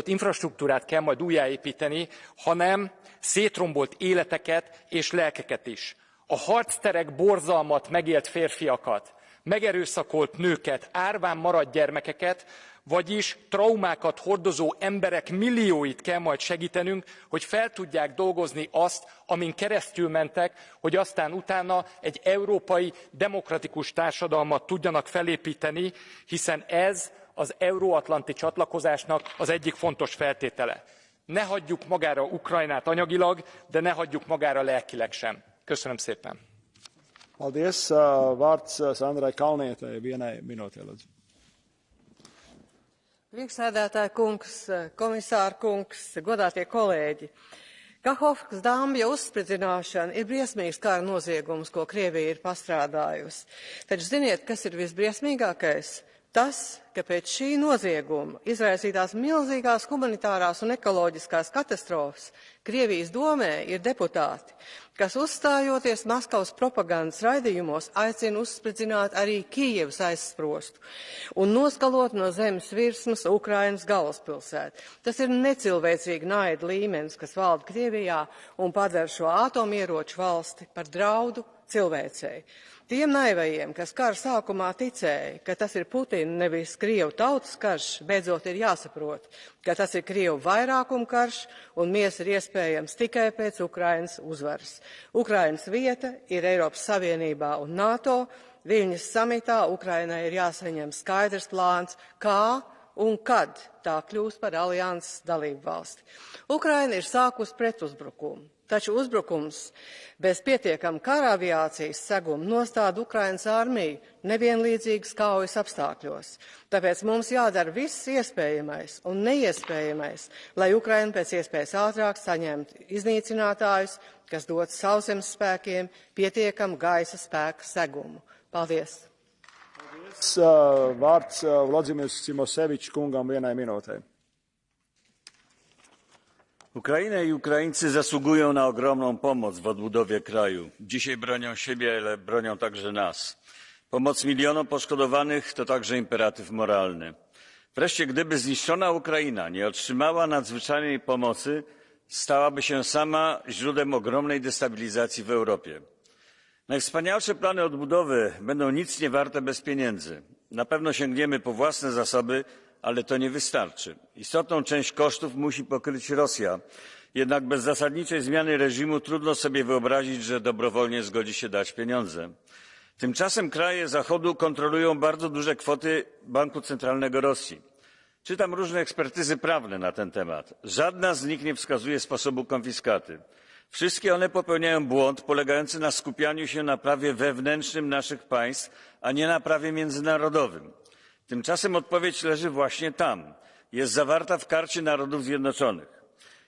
infrastruktúrát kell majd újjáépíteni, hanem szétrombolt életeket és lelkeket is. A harcterek borzalmat megélt férfiakat, megerőszakolt nőket, árván maradt gyermekeket, vagyis traumákat hordozó emberek millióit kell majd segítenünk, hogy fel tudják dolgozni azt, amin keresztül mentek, hogy aztán utána egy európai demokratikus társadalmat tudjanak felépíteni, hiszen ez az euróatlanti csatlakozásnak az egyik fontos feltétele. Ne hagyjuk magára Ukrajnát anyagilag, de ne hagyjuk magára lelkileg sem. Köszönöm szépen. Paldies. Vārds Sandrai Kalnietei vienai minūtei, lūdzu. Priekšsēdētāja kungs, komisāra kungs, godātie kolēģi. Kakhovkas dambja uzspridzināšana ir briesmīgs kara noziegums, ko Krievija ir pastrādājusi. Taču ziniet, kas ir visbriesmīgākais? Tas, ka pēc šī nozieguma izraisītās milzīgās humanitārās un ekoloģiskās katastrofas Krievijas domē ir deputāti, kas uzstājoties Maskavas propagandas raidījumos aicina uzspridzināt arī Kijevas aizsprostu un noskalot no zemes virsmas Ukrainas galvaspilsētu. Tas ir necilvēcīgi naida līmenis, kas valda Krievijā un padara šo atomieroču valsti par draudu cilvēcei. Tiem naivajiem, kas kara sākumā ticēja, ka tas ir Putina nevis Krievu tautas karš, beidzot ir jāsaprot, ka tas ir Krievu vairākuma karš un miers ir iespējams tikai pēc Ukrainas uzvaras. Ukrainas vieta ir Eiropas Savienībā un NATO. Viļņas samitā Ukrainai ir jāsaņem skaidrs plāns, kā un kad tā kļūs par alianses dalību valsti. Ukraina ir sākus pretuzbrukumu. Taču uzbrukums bez pietiekama kara aviācijas seguma nostāda Ukrainas armiju nevienlīdzīgas kaujas apstākļos. Tāpēc mums jādara viss iespējamais un neiespējamais, lai Ukraina pēc iespējas ātrāk saņemtu iznīcinātājus, kas dod sauszemes spēkiem pietiekamu gaisa spēka segumu. Paldies! Vārds Vladimirs Cimosevičs kungam vienai minūtei. Ukraina i Ukraińcy zasługują na ogromną pomoc w odbudowie kraju. Dzisiaj bronią siebie, ale bronią także nas. Pomoc milionom poszkodowanych to także imperatyw moralny. Wreszcie, gdyby zniszczona Ukraina nie otrzymała nadzwyczajnej pomocy, stałaby się sama źródłem ogromnej destabilizacji w Europie. Najwspanialsze plany odbudowy będą nic nie warte bez pieniędzy. Na pewno sięgniemy po własne zasoby, ale to nie wystarczy. Istotną część kosztów musi pokryć Rosja Jednak bez zasadniczej zmiany reżimu trudno sobie wyobrazić, że dobrowolnie zgodzi się dać pieniądze. Tymczasem kraje Zachodu kontrolują bardzo duże kwoty Banku Centralnego Rosji. Czytam różne ekspertyzy prawne na ten temat. Żadna z nich nie wskazuje sposobu konfiskaty. Wszystkie one popełniają błąd polegający na skupianiu się na prawie wewnętrznym naszych państw, a nie na prawie międzynarodowym. Tymczasem odpowiedź leży właśnie tam. Jest zawarta w Karcie Narodów Zjednoczonych.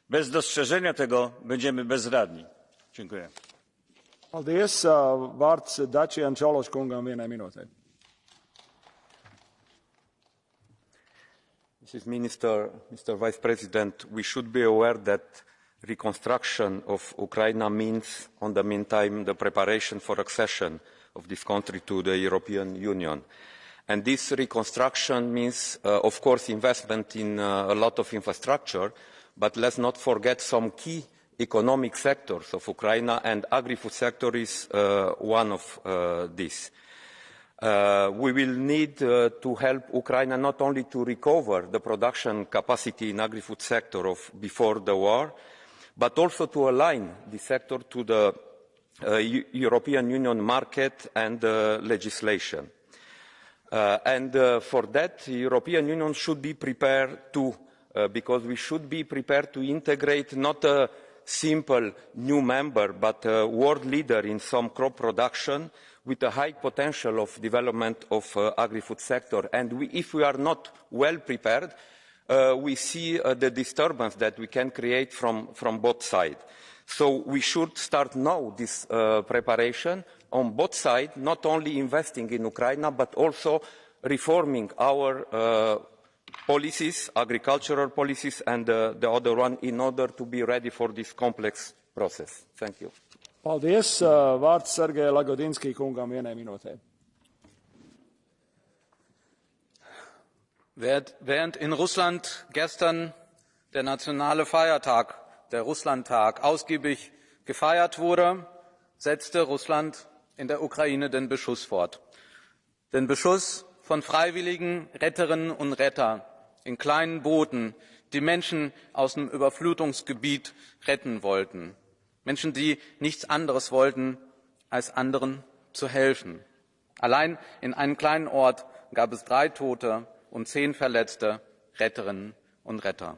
Bez dostrzeżenia tego będziemy bezradni. Dziękuję. Paldies. Vārds Dačian Čološ kungam vienai minūtei. Mr. Vice President, we should be aware that reconstruction of Ukraine means, in the meantime, the preparation for accession of this country to the European Union. And this reconstruction means, of course, investment in a lot of infrastructure, but let's not forget some key economic sectors of Ukraine, and agri-food sector is one of these. We will need to help Ukraine not only to recover the production capacity in agri-food sector of before the war, but also to align the sector to the European Union market and legislation. For that, the European Union should be prepared too, because we should be prepared to integrate not a simple new member, but a world leader in some crop production with a high potential of development of agri-food sector. And if we are not well prepared, we see the disturbance that we can create from both sides. So we should start now this preparation on both sides, not only investing in Ukraine, but also reforming our policies, agricultural policies, and the other one in order to be ready for this complex process. Thank you. Paldies. Vārds Sergei Lagodinski kungam vienai minūtei. Während in Russland gestern der nationale Feiertag, der Russlandtag, ausgiebig gefeiert wurde, setzte Russland in der Ukraine den Beschuss fort. Den Beschuss von freiwilligen Retterinnen und Rettern in kleinen Booten, die Menschen aus dem Überflutungsgebiet retten wollten. Menschen, die nichts anderes wollten, als anderen zu helfen. Allein in einem kleinen Ort gab es 3 Tote und 10 verletzte Retterinnen und Retter.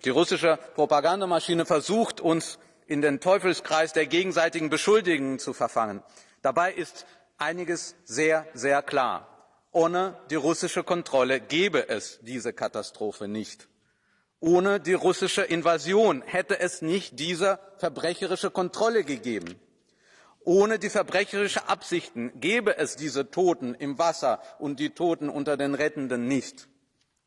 Die russische Propagandamaschine versucht, uns in den Teufelskreis der gegenseitigen Beschuldigungen zu verfangen. Dabei ist einiges sehr, sehr klar. Ohne die russische Kontrolle gäbe es diese Katastrophe nicht. Ohne die russische Invasion hätte es nicht diese verbrecherische Kontrolle gegeben. Ohne die verbrecherischen Absichten gäbe es diese Toten im Wasser und die Toten unter den Rettenden nicht.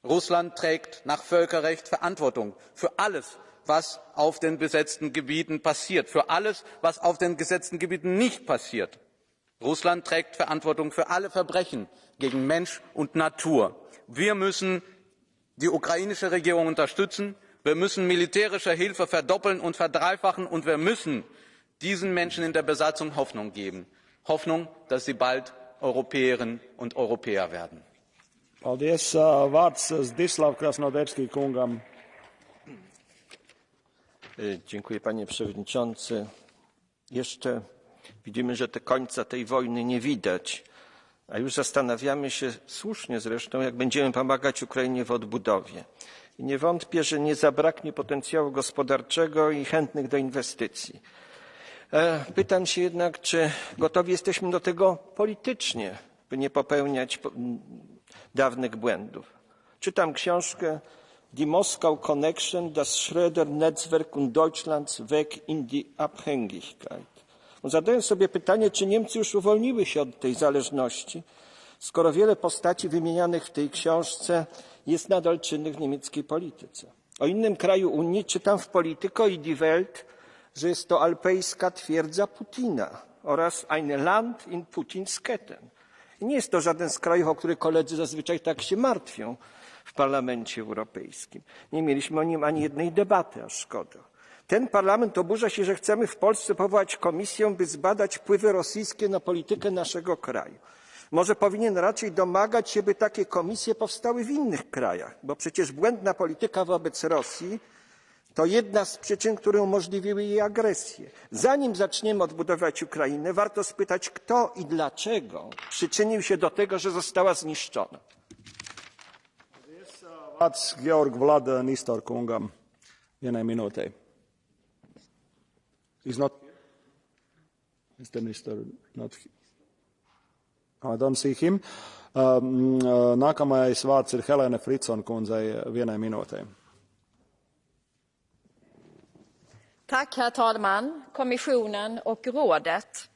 Russland trägt nach Völkerrecht Verantwortung für alles, was auf den besetzten Gebieten passiert, für alles, was auf den besetzten Gebieten nicht passiert. Russland trägt Verantwortung für alle Verbrechen gegen Mensch und Natur. Wir müssen die ukrainische Regierung unterstützen, wir müssen militärische Hilfe verdoppeln und verdreifachen, und wir müssen diesen Menschen in der Besatzung Hoffnung geben. Hoffnung, dass sie bald Europäerinnen und Europäer werden. Paldies. Vārds Zdzisław Krasnodębski kungam. Dziękuję, panie przewodniczący. Jeszcze widzimy, że końca tej wojny nie widać, a już zastanawiamy się, słusznie zresztą, jak będziemy pomagać Ukrainie w odbudowie. I nie wątpię, że nie zabraknie potencjału gospodarczego i chętnych do inwestycji. Pytam się jednak, czy gotowi jesteśmy do tego politycznie, by nie popełniać dawnych błędów. Czytam książkę Die Moskau Connection, das Schröder-Netzwerk und Deutschlands Weg in die Abhängigkeit. Zadaję sobie pytanie, czy Niemcy już uwolniły się od tej zależności, skoro wiele postaci wymienianych w tej książce jest nadal czynnych w niemieckiej polityce. O innym kraju Unii czytam w Politico i Die Welt, że jest to alpejska twierdza Putina oraz ein Land in Putins Ketten. I nie jest to żaden z krajów, o których koledzy zazwyczaj tak się martwią w Parlamencie Europejskim. Nie mieliśmy o nim ani jednej debaty, a szkoda. Ten parlament oburza się, że chcemy w Polsce powołać komisję, by zbadać wpływy rosyjskie na politykę naszego kraju. Może powinien raczej domagać się, by takie komisje powstały w innych krajach, bo przecież błędna polityka wobec Rosji To jedna z przyczyn, które umożliwiły jej agresję. Zanim zaczniemy odbudować Ukrainę, warto spytać, kto i dlaczego przyczynił się do tego, że została zniszczona. Vārds Georg Vlad Nistor kungam vienai minūtei. He's not here. Mr. Nistor not here. I don't see him. Nākamais vārds ir Helēne Fritson kundzei vienai minūtei. Tack, herr talman, kommissionen och rådet.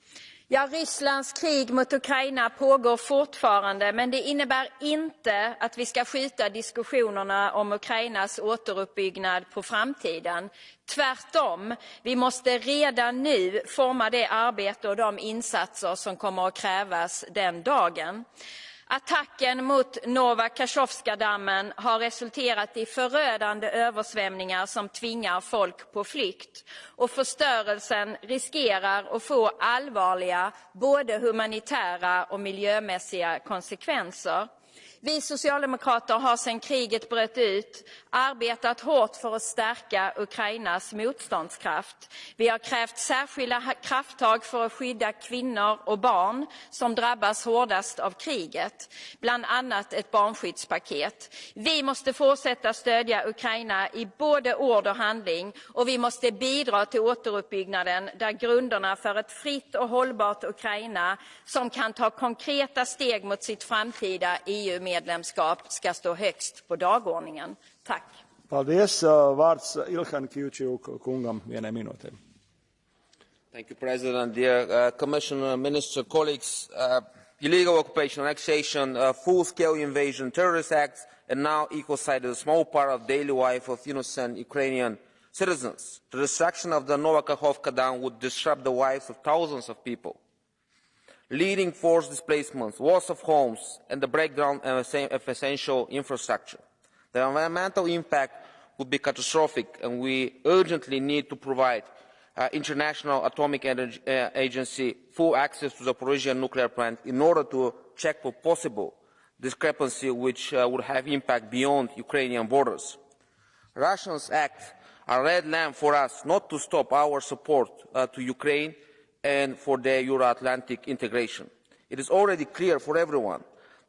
Ja, Rysslands krig mot Ukraina pågår fortfarande, men det innebär inte att vi ska skjuta diskussionerna om Ukrainas återuppbyggnad på framtiden. Tvärtom, vi måste redan nu forma det arbete och de insatser som kommer att krävas den dagen. Attacken mot Nova Kachovska-dammen har resulterat i förödande översvämningar som tvingar folk på flykt. Och förstörelsen riskerar att få allvarliga både humanitära och miljömässiga konsekvenser. Vi socialdemokrater har sedan kriget bröt ut arbetat hårt för att stärka Ukrainas motståndskraft. Vi har krävt särskilda krafttag för att skydda kvinnor och barn som drabbas hårdast av kriget, bland annat ett barnskyddspaket. Vi måste fortsätta stödja Ukraina i både ord och handling, och vi måste bidra till återuppbyggnaden där grunderna för ett fritt och hållbart Ukraina som kan ta konkreta steg mot sitt framtida EU-medlemskap ska stå högst på dagordningen. Tack. Paldies. Vārds Ilhan Kyučiuk kungam vienai minūtei. Thank you, President. Dear Commissioner, Minister, colleagues, illegal occupation, annexation, full-scale invasion, terrorist acts, and now ecocide is a small part of daily life of innocent Ukrainian citizens. The destruction of the Nova Kakhovka Dam would disrupt the lives of thousands of people, leading forced displacements, loss of homes, and the breakdown of essential infrastructure. The environmental impact would be catastrophic, and we urgently need to provide International Atomic Energy Agency full access to the Zaporizhzhia nuclear plant in order to check for possible discrepancy which would have impact beyond Ukrainian borders. Russians act a red lamp for us not to stop our support to Ukraine and for their Euro-Atlantic integration. It is already clear for everyone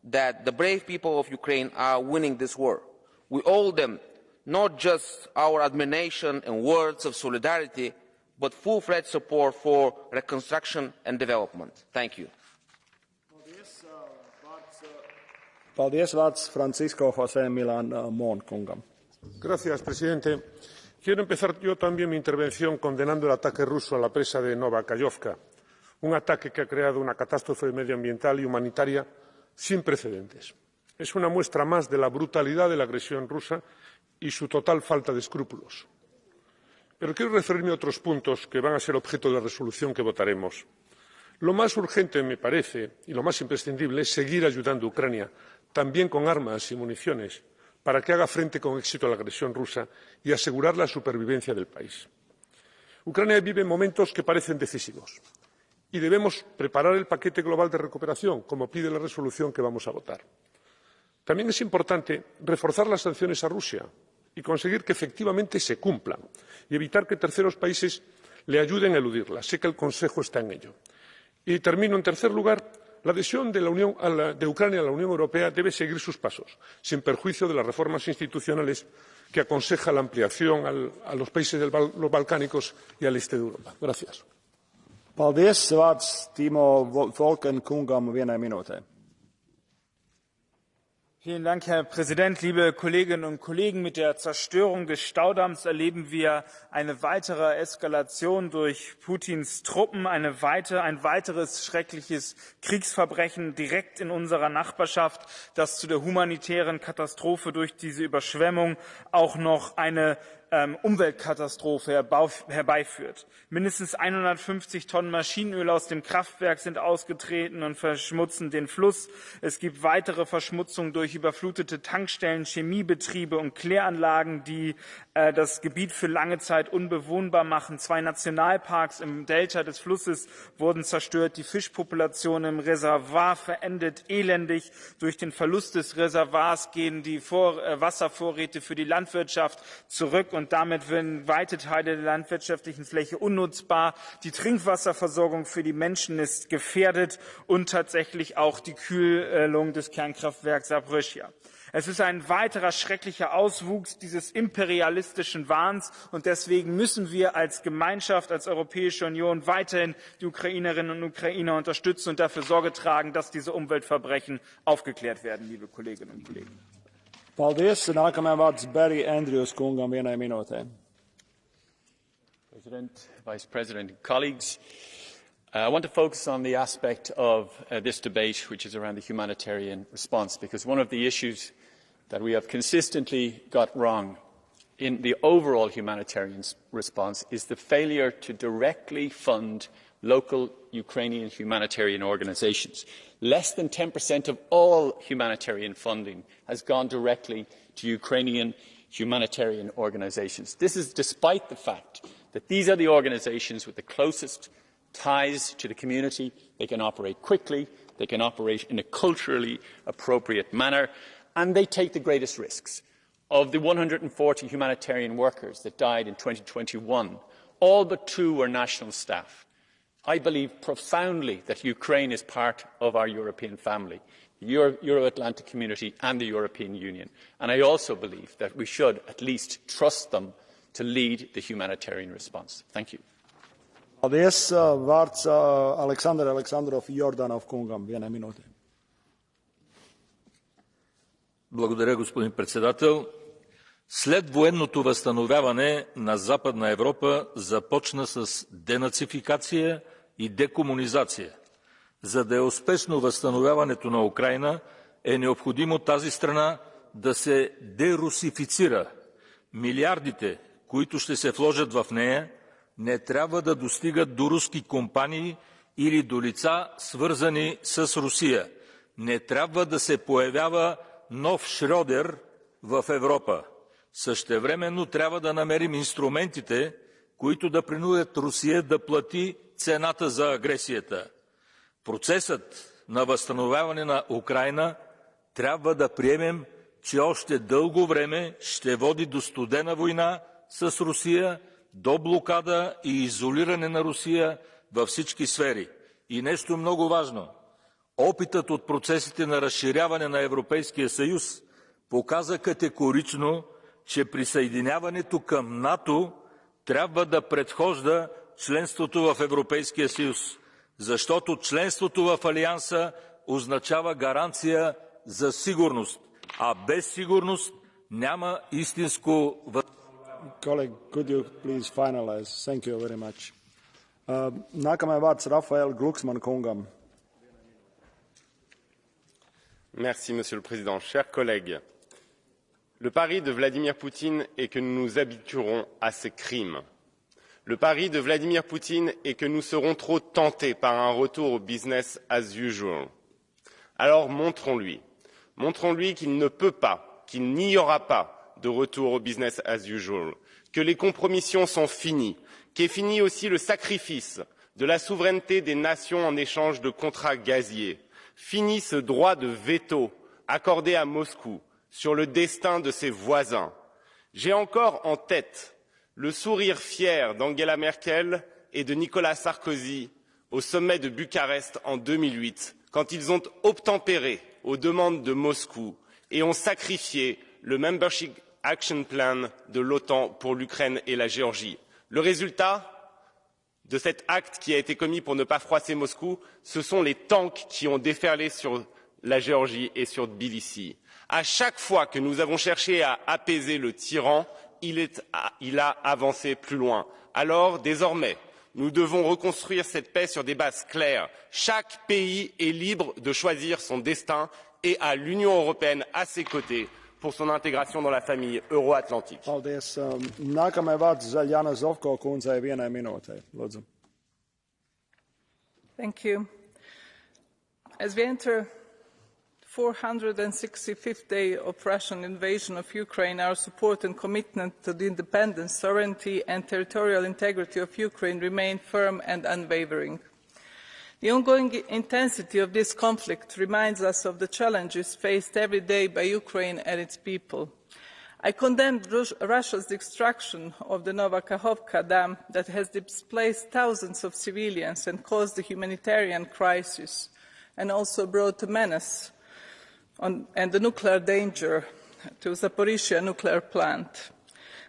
that the brave people of Ukraine are winning this war. We owe them not just our admiration and words of solidarity, but full-fledged support for reconstruction and development. Thank you. Paldies, vārds Francisco José Milán Mon kungam. Gracias, presidente. Quiero empezar yo también mi intervención condenando el ataque ruso a la presa de Nova Kachovka, un ataque que ha creado una catástrofe medioambiental y humanitaria sin precedentes. Es una muestra más de la brutalidad de la agresión rusa y su total falta de escrúpulos. Pero quiero referirme a otros puntos que van a ser objeto de la resolución que votaremos. Lo más urgente, me parece, y lo más imprescindible es seguir ayudando a Ucrania, también con armas y municiones, para que haga frente con éxito a la agresión rusa y asegurar la supervivencia del país. Ucrania vive momentos que parecen decisivos y debemos preparar el paquete global de recuperación, como pide la resolución que vamos a votar. También es importante reforzar las sanciones a Rusia y conseguir que efectivamente se cumplan y evitar que terceros países le ayuden a eludirlas. Sé que el Consejo está en ello. Y termino en tercer lugar. La adhesión de Ucrania a la Unión Europea debe seguir sus pasos, sin perjuicio de las reformas institucionales que aconseja la ampliación a los países los balcánicos y al este de Europa. Gracias. Paldies, vārds Timo Volken kungam vienai minūtei. Vielen Dank, Herr Präsident, liebe Kolleginnen und Kollegen. Mit der Zerstörung des Staudamms erleben wir eine weitere Eskalation durch Putins Truppen, ein weiteres schreckliches Kriegsverbrechen direkt in unserer Nachbarschaft, das zu der humanitären Katastrophe durch diese Überschwemmung auch noch eine Umweltkatastrophe herbeiführt. Mindestens 150 Tonnen Maschinenöl aus dem Kraftwerk sind ausgetreten und verschmutzen den Fluss. Es gibt weitere Verschmutzung durch überflutete Tankstellen, Chemiebetriebe und Kläranlagen, die das Gebiet für lange Zeit unbewohnbar machen. 2 Nationalparks im Delta des Flusses wurden zerstört. Die Fischpopulation im Reservoir verendet elendig. Durch den Verlust des Reservoirs gehen die Wasservorräte für die Landwirtschaft zurück. und damit werden weite Teile der landwirtschaftlichen Fläche unnutzbar. Die Trinkwasserversorgung für die Menschen ist gefährdet und tatsächlich auch die Kühlung des Kernkraftwerks Saporischschja. Es ist ein weiterer schrecklicher Auswuchs dieses imperialistischen Wahns und deswegen müssen wir als Gemeinschaft, als Europäische Union weiterhin die Ukrainerinnen und Ukrainer unterstützen und dafür Sorge tragen, dass diese Umweltverbrechen aufgeklärt werden, liebe Kolleginnen und Kollegen. Paldies. Nākamajam vārds Barry Andrews kungam vienai minūtei. President, Vice President, colleagues, I want to focus on the aspect of this debate, which is around the humanitarian response, because one of the issues that we have consistently got wrong in the overall humanitarian response is the failure to directly fund local Ukrainian humanitarian organisations. Less than 10% of all humanitarian funding has gone directly to Ukrainian humanitarian organisations. This is despite the fact that these are the organisations with the closest ties to the community. They can operate quickly, they can operate in a culturally appropriate manner, and they take the greatest risks. Of the 140 humanitarian workers that died in 2021, all but 2 were national staff. I believe profoundly that Ukraine is part of our European family, the Euro-Atlantic community and the European Union. And I also believe that we should at least trust them to lead the humanitarian response. Thank you. Paldies. Vārds Aleksandar Aleksandrov Jordanov kungam vienai minūtei. Благодаря, господин председател. След военното възстановяване на Западна Европа започна с денацификация и декомунизация. За да е успешно възстановяването на Украйна, е необходимо тази страна да се дерусифицира. Милиардите, които ще се вложат в нея, не трябва да достигат до руски компании или до лица, свързани с Русия. Не трябва да се появява нов Шрьодер в Европа. Същевременно трябва да намерим инструментите, които да принудят Русия да плати цената за агресията. Процесът на възстановяване на Украйна трябва да приемем, че още дълго време ще води до студена война с Русия, до блокада и изолиране на Русия във всички сфери. И нещо много важно. Опитът от процесите на разширяване на Европейския съюз показа категорично, че присъединяването към НАТО трябва да предхожда членството в Европейския съюз, защото членството в Алианса означава гаранция за сигурност, а без сигурност няма истинско възстановяване. Colleague, could you please finalize? Thank you very much. Nākamajam vārds Rafael Glucksmann kungam. Merci, Monsieur le Président. Chers collègues, le pari de Vladimir Poutine est que nous nous habituerons à ces crimes. Le pari de Vladimir Poutine est que nous serons trop tentés par un retour au business as usual. Alors montrons-lui qu'il ne peut pas, qu'il n'y aura pas de retour au business as usual, que les compromissions sont finies, qu'est fini aussi le sacrifice de la souveraineté des nations en échange de contrats gaziers, fini ce droit de veto accordé à Moscou sur le destin de ses voisins. J'ai encore en tête le sourire fier d'Angela Merkel et de Nicolas Sarkozy au sommet de Bucarest en 2008, quand ils ont obtempéré aux demandes de Moscou et ont sacrifié le Membership Action Plan de l'OTAN pour l'Ukraine et la Géorgie. Le résultat de cet acte qui a été commis pour ne pas froisser Moscou, ce sont les tanks qui ont déferlé sur la Géorgie et sur Tbilissi. À chaque fois que nous avons cherché à apaiser le tyran, il a avancé plus loin. Alors, désormais, nous devons reconstruire cette paix sur des bases claires. Chaque pays est libre de choisir son destin et à l'Union européenne à ses côtés pour son intégration dans la famille euro-atlantique. Nākamajai vārds Zaļjana Zovko kundzei vienai minūtei. Lūdzu. Thank you. As we enter 465th day of Russian invasion of Ukraine, our support and commitment to the independence, sovereignty and territorial integrity of Ukraine remain firm and unwavering. The ongoing intensity of this conflict reminds us of the challenges faced every day by Ukraine and its people. I condemned Russia's destruction of the Nova Kakhovka dam that has displaced thousands of civilians and caused a humanitarian crisis, and also brought a menace and the nuclear danger to Zaporizhzhia nuclear plant.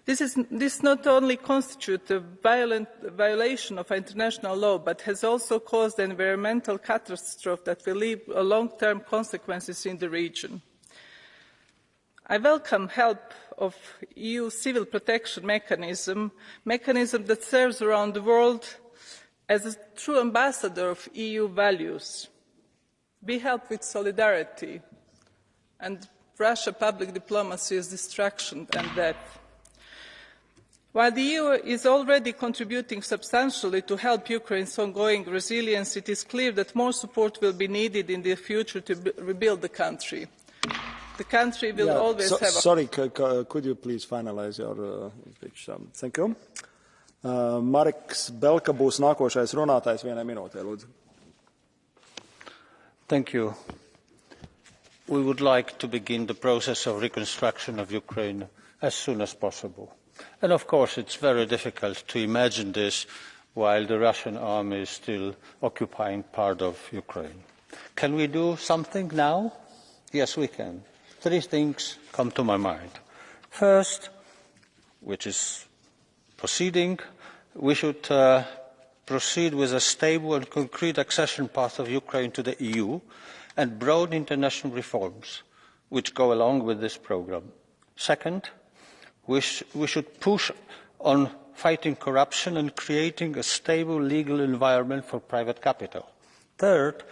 This not only constitutes a violation of international law, but has also caused an environmental catastrophe that will leave long-term consequences in the region. I welcome help of EU civil protection mechanism that serves around the world as a true ambassador of EU values. We help with solidarity, and Russia public diplomacy is distraction and death. While the EU is already contributing substantially to help Ukraine's ongoing resilience, it is clear that more support will be needed in the future to rebuild the country. The country will always have... Sorry, could you please finalize your speech? Thank you. Mareks Belka būs nākošais runātājs vienai minūtē, lūdzu. Thank you. We would like to begin the process of reconstruction of Ukraine as soon as possible. And of course, it's very difficult to imagine this while the Russian army is still occupying part of Ukraine. Can we do something now? Yes, we can. 3 things come to my mind. First, which is proceeding, we should proceed with a stable and concrete accession path of Ukraine to the EU and broad international reforms which go along with this program. Second, we should push on fighting corruption and creating a stable legal environment for private capital. Third,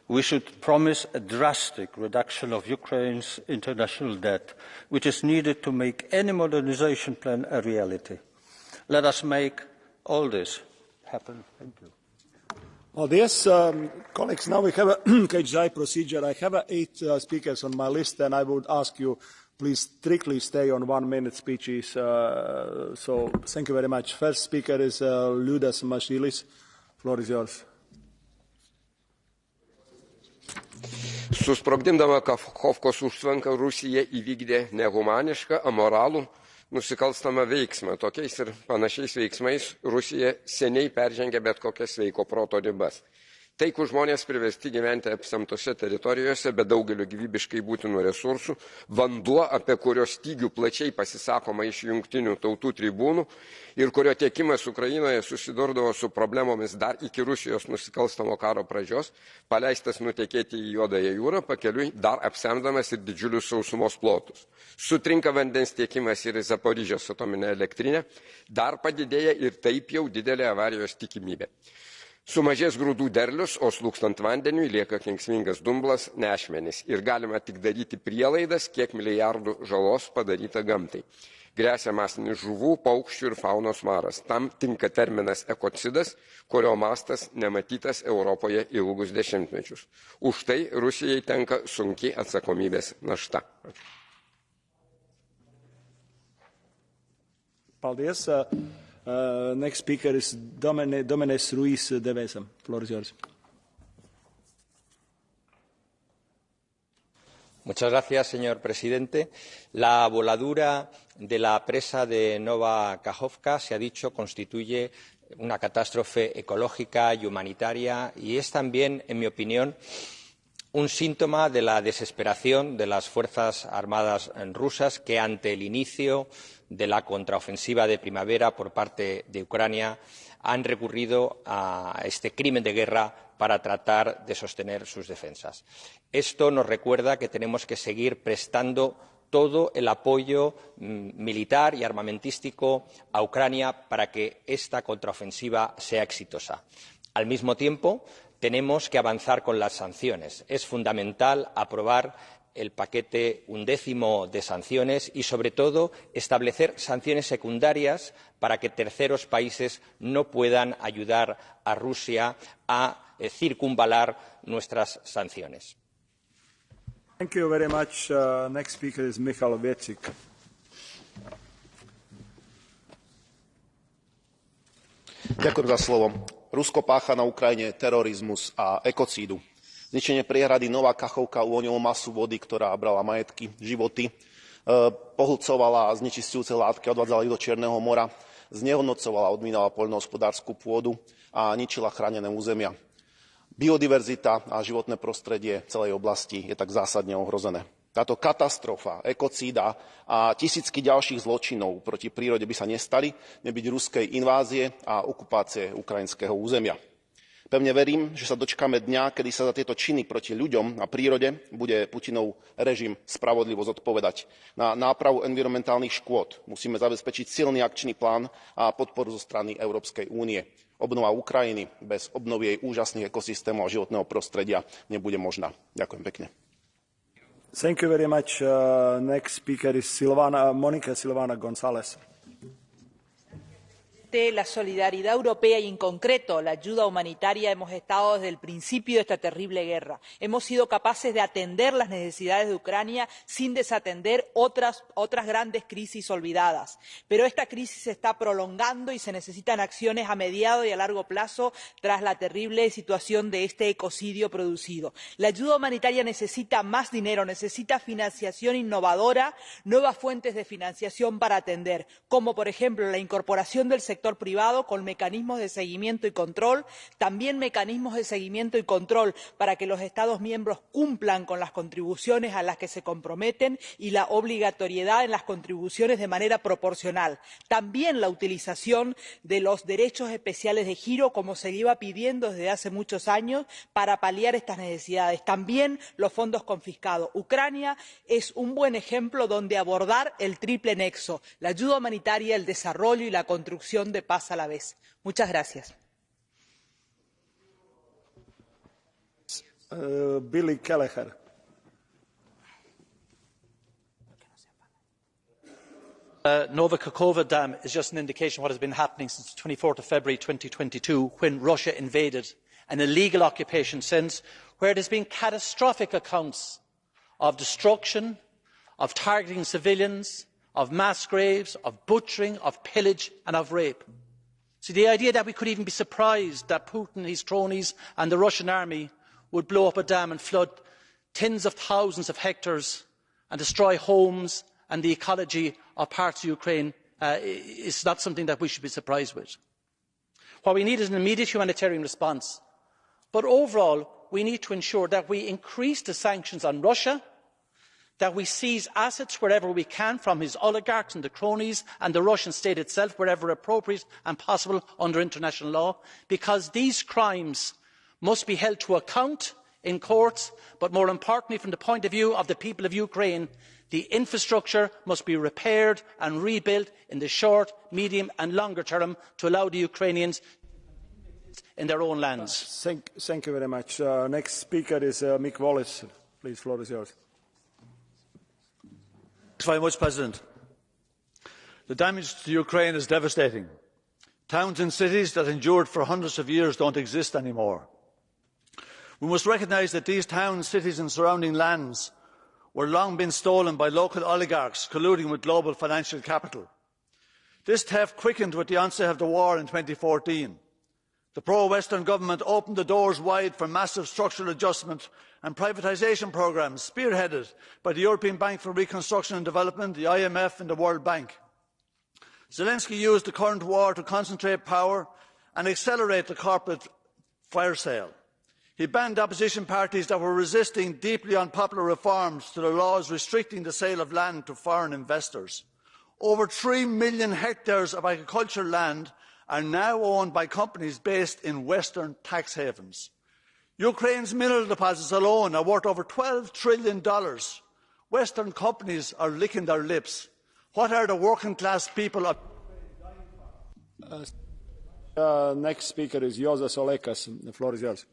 we should promise a drastic reduction of Ukraine's international debt, which is needed to make any modernization plan a reality. Let us make all this happen. Thank you. Yes, colleagues, now we have a KHI procedure. I have 8 speakers on my list, and I would ask you, please strictly stay on 1-minute speeches. So thank you very much. First speaker is Liudas Mašilis. Floor is yours. Susprogdindama Kakhovkos užtvanką, Rusija įvykdė nehumanišką, amoralų, nusikalstamą veiksmą. Tokiais ir panašiais veiksmais Rusija seniai peržengė bet kokias sveiko proto ribas. Tai, kur žmonės privesti gyventi apsemtose teritorijose be daugelio gyvybiškai būtinų resursų, vanduo, apie kurio stygių plačiai pasisakoma iš jungtinių tautų tribūnų ir kurio tiekimas Ukrainoje susidurdavo su problemomis dar iki Rusijos nusikalstamo karo pradžios, paleistas nutekėti į Juodąją jūrą, pakeliui dar apsemdamas ir didžiulius sausumos plotus. Sutrinka vandens tiekimas ir į Zaporizhzhios atominę elektrinę, dar padidėja ir taip jau didelė avarijos tikimybė. Sumažės grūdų derlius, o slūkstant vandeniui lieka kenksmingas dumblas, nešmenys ir galima tik daryti prielaidas, kiek milijardų žalos padaryta gamtai. Gresia masinis žuvų, paukščių ir faunos maras. Tam tinka terminas ekocidas, kurio mastas nematytas Europoje ilgus dešimtmečius. Už tai Rusijai tenka sunki atsakomybės našta. Paldies. Next speaker is Domínguez Ruiz de Vesa. Floor is yours. Muchas gracias, señor presidente. La voladura de la presa de Nova Kakhovka, se ha dicho, constituye una catástrofe ecológica y humanitaria y es también, en mi opinión, un síntoma de la desesperación de las Fuerzas Armadas rusas que, ante el inicio de la contraofensiva de primavera por parte de Ucrania, han recurrido a este crimen de guerra para tratar de sostener sus defensas. Esto nos recuerda que tenemos que seguir prestando todo el apoyo militar y armamentístico a Ucrania para que esta contraofensiva sea exitosa. Al mismo tiempo, tenemos que avanzar con las sanciones. Es fundamental aprobar el paquete 11º de sanciones y, sobre todo, establecer sanciones secundarias para que terceros países no puedan ayudar a Rusia a circunvalar nuestras sanciones. Thank you very much. Next speaker is Michal Viecik. Ďakujem za slovo. Rusko pácha na Ukrajine terorizmus a ekocídu. Zničenie priehrady Nová Kakhovka uvoľnilo masu vody, ktorá brala majetky, životy pohlcovala znečisťujúce látky, odvádzala ich do Čierneho mora, znehodnocovala, odmínala poľnohospodársku pôdu a ničila chránené územia. Biodiverzita a životné prostredie celej oblasti je tak zásadne ohrozené. Táto katastrofa, ekocída a tisícky ďalších zločinov proti prírode by sa nestali, nebyť ruskej invázie a okupácie ukrajinského územia. Pevne verím, že sa dočkáme dňa, kedy sa za tieto činy proti ľuďom a prírode bude Putinov režim spravodlivo zodpovedať. Na nápravu environmentálnych škôd musíme zabezpečiť silný akčný plán a podporu zo strany Európskej únie. Obnova Ukrajiny bez obnovy jej úžasných ekosystémov a životného prostredia nebude možná. Ďakujem pekne. Thank you very much. Next speaker is Mónica Silvana González. La solidaridad europea y en concreto la ayuda humanitaria hemos estado desde el principio de esta terrible guerra. Hemos sido capaces de atender las necesidades de Ucrania sin desatender otras grandes crisis olvidadas. Pero esta crisis se está prolongando y se necesitan acciones a mediano y a largo plazo tras la terrible situación de este ecocidio producido. La ayuda humanitaria necesita más dinero, necesita financiación innovadora, nuevas fuentes de financiación para atender, como por ejemplo la incorporación del sector privado con mecanismos de seguimiento y control, también mecanismos de seguimiento y control para que los Estados miembros cumplan con las contribuciones a las que se comprometen y la obligatoriedad en las contribuciones de manera proporcional. También la utilización de los derechos especiales de giro, como se lleva pidiendo desde hace muchos años, para paliar estas necesidades. También los fondos confiscados. Ucrania es un buen ejemplo donde abordar el triple nexo, la ayuda humanitaria, el desarrollo y la construcción de paz a la vez. Muchas gracias. Billy Kelleher. Nova Kakhovka Dam is just an indication of what has been happening since the 24th of February 2022, when Russia invaded, an illegal occupation since, where there has been catastrophic accounts of destruction, of targeting civilians, of mass graves, of butchering, of pillage and of rape. So the idea that we could even be surprised that Putin, his cronies and the Russian army would blow up a dam and flood tens of thousands of hectares and destroy homes and the ecology of parts of Ukraine is not something that we should be surprised with. What we need is an immediate humanitarian response. But overall, we need to ensure that we increase the sanctions on Russia, that we seize assets wherever we can from his oligarchs and the cronies and the Russian state itself wherever appropriate and possible under international law, because these crimes must be held to account in courts, but more importantly from the point of view of the people of Ukraine, the infrastructure must be repaired and rebuilt in the short, medium and longer term to allow the Ukrainians in their own lands. Thank you very much. Next speaker is Mick Wallace. Please, floor is yours. Thanks very much, President. The damage to Ukraine is devastating. Towns and cities that endured for hundreds of years don't exist anymore. We must recognise that these towns, cities and surrounding lands were long been stolen by local oligarchs colluding with global financial capital. This theft quickened with the onset of the war in 2014. The pro-Western government opened the doors wide for massive structural adjustment and privatisation programmes spearheaded by the European Bank for Reconstruction and Development, the IMF and the World Bank. Zelensky used the current war to concentrate power and accelerate the corporate fire sale. He banned opposition parties that were resisting deeply unpopular reforms to the laws restricting the sale of land to foreign investors. Over 3 million hectares of agricultural land are now owned by companies based in Western tax havens. Ukraine's mineral deposits alone are worth over $12 trillion. Western companies are licking their lips. What are the working class people of... Next speaker is Jozas Olekas. The floor is yours.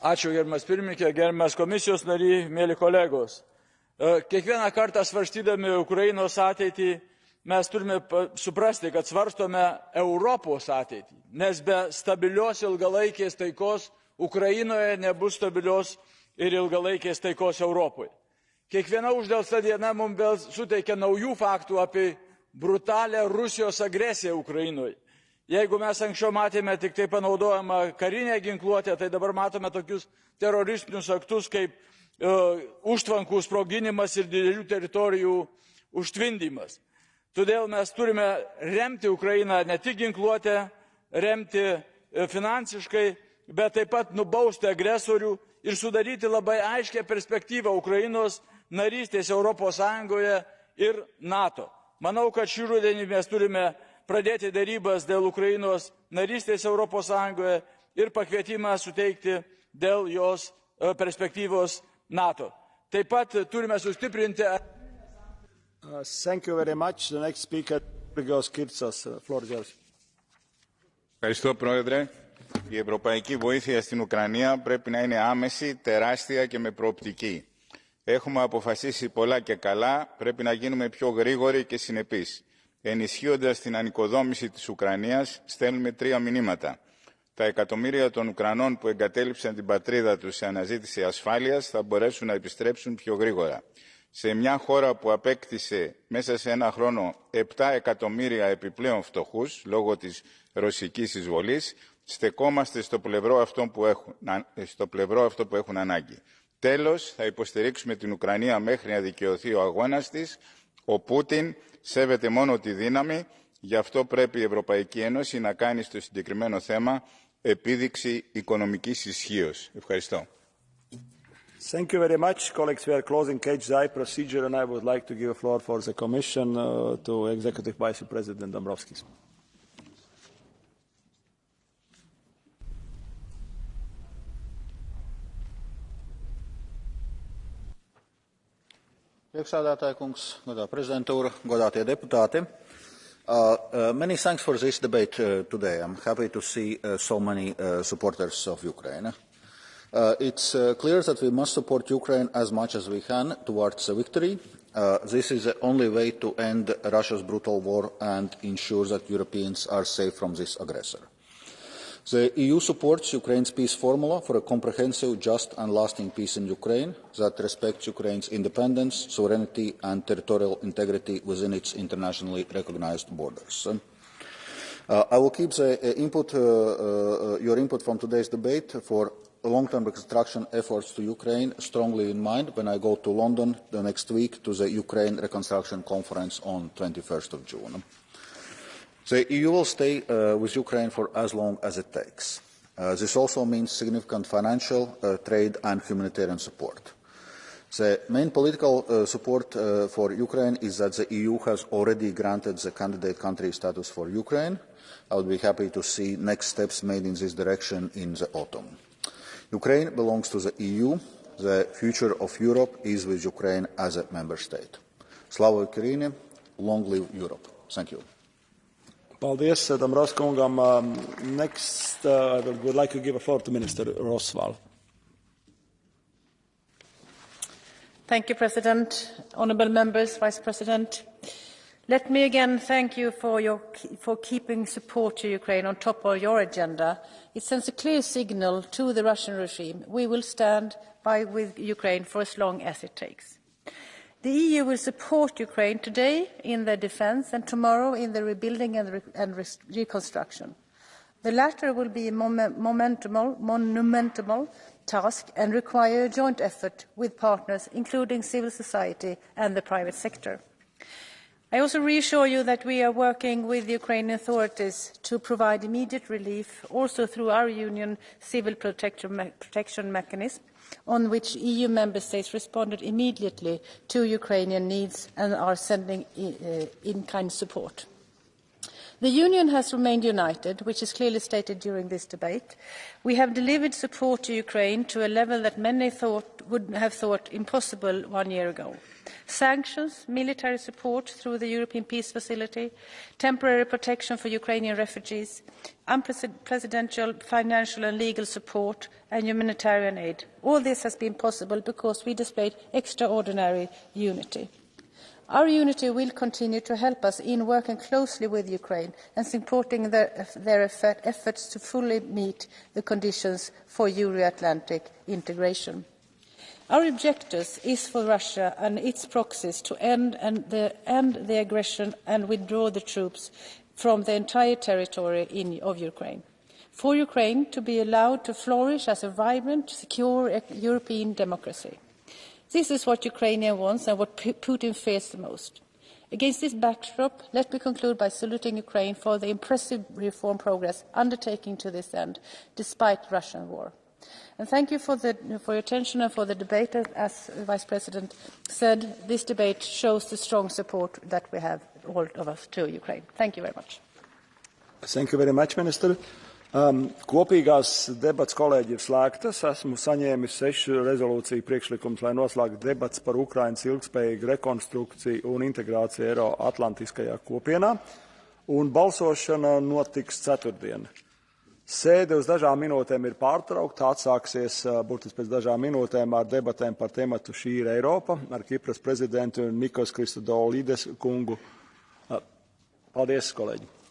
Ačiū, gerbiamas pirmininkė, gerbiamas komisijos nariai, mėly kolegos. Kiekvieną kartą svarstydami Ukrainos ateitį, mes turime suprasti, kad svarstome Europos ateitį, nes be stabilios ilgalaikės taikos Ukrainoje nebus stabilios ir ilgalaikės taikos Europoje. Kiekviena uždelsta diena mums vėl suteikia naujų faktų apie brutalią Rusijos agresiją Ukrainoje. Jeigu mes anksčiau matėme tik tai panaudojamą karinę ginkluotę, tai dabar matome tokius teroristinius aktus kaip užtvankų sprogdinimas ir didelių teritorijų užtvindymas. Todėl mes turime remti Ukrainą ne tik ginkluotę, remti finansiškai, bet taip pat nubausti agresorių ir sudaryti labai aiškę perspektyvą Ukrainos narystės Europos Sąjungoje ir NATO. Manau, kad šį rudenį mes turime pradėti darybas dėl Ukrainos narystės Europos Sąjungoje ir pakvietimą suteikti dėl jos perspektyvos NATO. Taip pat turime sustiprinti. Thank you very much. The next speaker, Georgios Kirtsos, floor is yours. Ευχαριστώ, Πρόεδρε. Η ευρωπαϊκή βοήθεια στην Ουκρανία πρέπει να είναι άμεση, τεράστια και με προοπτική. Έχουμε αποφασίσει πολλά και καλά, πρέπει να γίνουμε πιο γρήγοροι και συνεπείς. Ενισχύοντας την ανοικοδόμηση της Ουκρανίας, στέλνουμε 3 μηνύματα. Τα εκατομμύρια των Ουκρανών που εγκατέλειψαν την πατρίδα τους σε αναζήτηση ασφάλειας θα μπορέσουν να επιστρέψουν πιο γρήγορα. Σε μια χώρα που απέκτησε μέσα σε ένα χρόνο 7 εκατομμύρια επιπλέον φτωχούς λόγω της ρωσικής εισβολής, στεκόμαστε στο πλευρό αυτό που έχουν ανάγκη. Τέλος, θα υποστηρίξουμε την Ουκρανία μέχρι να δικαιωθεί ο αγώνας της. Ο Πούτιν σέβεται μόνο τη δύναμη, γι' αυτό πρέπει η Ευρωπαϊκή Ένωση να κάνει στο συγκεκριμένο θέμα επίδειξη οικονομικής ισχύως. Ευχαριστώ. Thank you very much. Colleagues, we are closing KHDI procedure, and I would like to give a floor for the Commission to Executive Vice President Dombrovskis. Priekšsēdētāja kungs, godātā prezidentūra, godātie deputāti. Many thanks for this debate today. I'm happy to see so many supporters of Ukraine. It's clear that we must support Ukraine as much as we can towards a victory. This is the only way to end Russia's brutal war and ensure that Europeans are safe from this aggressor. The EU supports Ukraine's peace formula for a comprehensive, just and lasting peace in Ukraine that respects Ukraine's independence, sovereignty and territorial integrity within its internationally recognized borders. I will keep your input from today's debate for long-term reconstruction efforts to Ukraine strongly in mind when I go to London the next week to the Ukraine Reconstruction Conference on 21st of June. The EU will stay with Ukraine for as long as it takes. This also means significant financial, trade and humanitarian support. The main political support for Ukraine is that the EU has already granted the candidate country status for Ukraine. I would be happy to see next steps made in this direction in the autumn. Ukraine belongs to the EU. The future of Europe is with Ukraine as a member state. Slava Ukraini, long live Europe. Thank you. Paldies, Dombrovskungam. Next, I would like to give a floor to Minister Rosval. Thank you, President. Honourable members, Vice President. Let me again thank you for keeping support to Ukraine on top of your agenda. It sends a clear signal to the Russian regime. We will stand by with Ukraine for as long as it takes. The EU will support Ukraine today in their defence and tomorrow in the rebuilding and reconstruction. The latter will be a monumental task and require a joint effort with partners, including civil society and the private sector. I also reassure you that we are working with the Ukrainian authorities to provide immediate relief, also through our Union Civil Protection Mechanism, on which EU member states responded immediately to Ukrainian needs and are sending in-kind support. The Union has remained united, which is clearly stated during this debate. We have delivered support to Ukraine to a level that many would have thought impossible 1 year ago. Sanctions, military support through the European Peace Facility, temporary protection for Ukrainian refugees, unprecedented financial and legal support and humanitarian aid. All this has been possible because we displayed extraordinary unity. Our unity will continue to help us in working closely with Ukraine and supporting their efforts to fully meet the conditions for Euro-Atlantic integration. Our objective is for Russia and its proxies to end the aggression and withdraw the troops from the entire territory of Ukraine. For Ukraine to be allowed to flourish as a vibrant, secure European democracy. This is what Ukraine wants and what Putin fears the most. Against this backdrop, let me conclude by saluting Ukraine for the impressive reform progress undertaken to this end, despite Russian war. And thank you for your attention and for the debate. As the Vice President said, this debate shows the strong support that we have, all of us, to Ukraine. Thank you very much. Thank you very much, Minister. Kopīgās debats, kolēģi, ir slēgtas. Esmu saņēmis 6 rezolūciju priekšlikumus, lai noslēgtu debats par Ukrainas ilgspējīgu rekonstrukciju un integrāciju Eiroatlantiskajā kopienā. Un balsošana notiks ceturtdien. Sēde uz dažām minūtēm ir pārtraukta. Atsāksies burtiski pēc dažām minūtēm ar debatēm par tematu Šī ir Eiropa ar Kipras prezidentu Nikos Christodoulidis kungu. Paldies, kolēģi!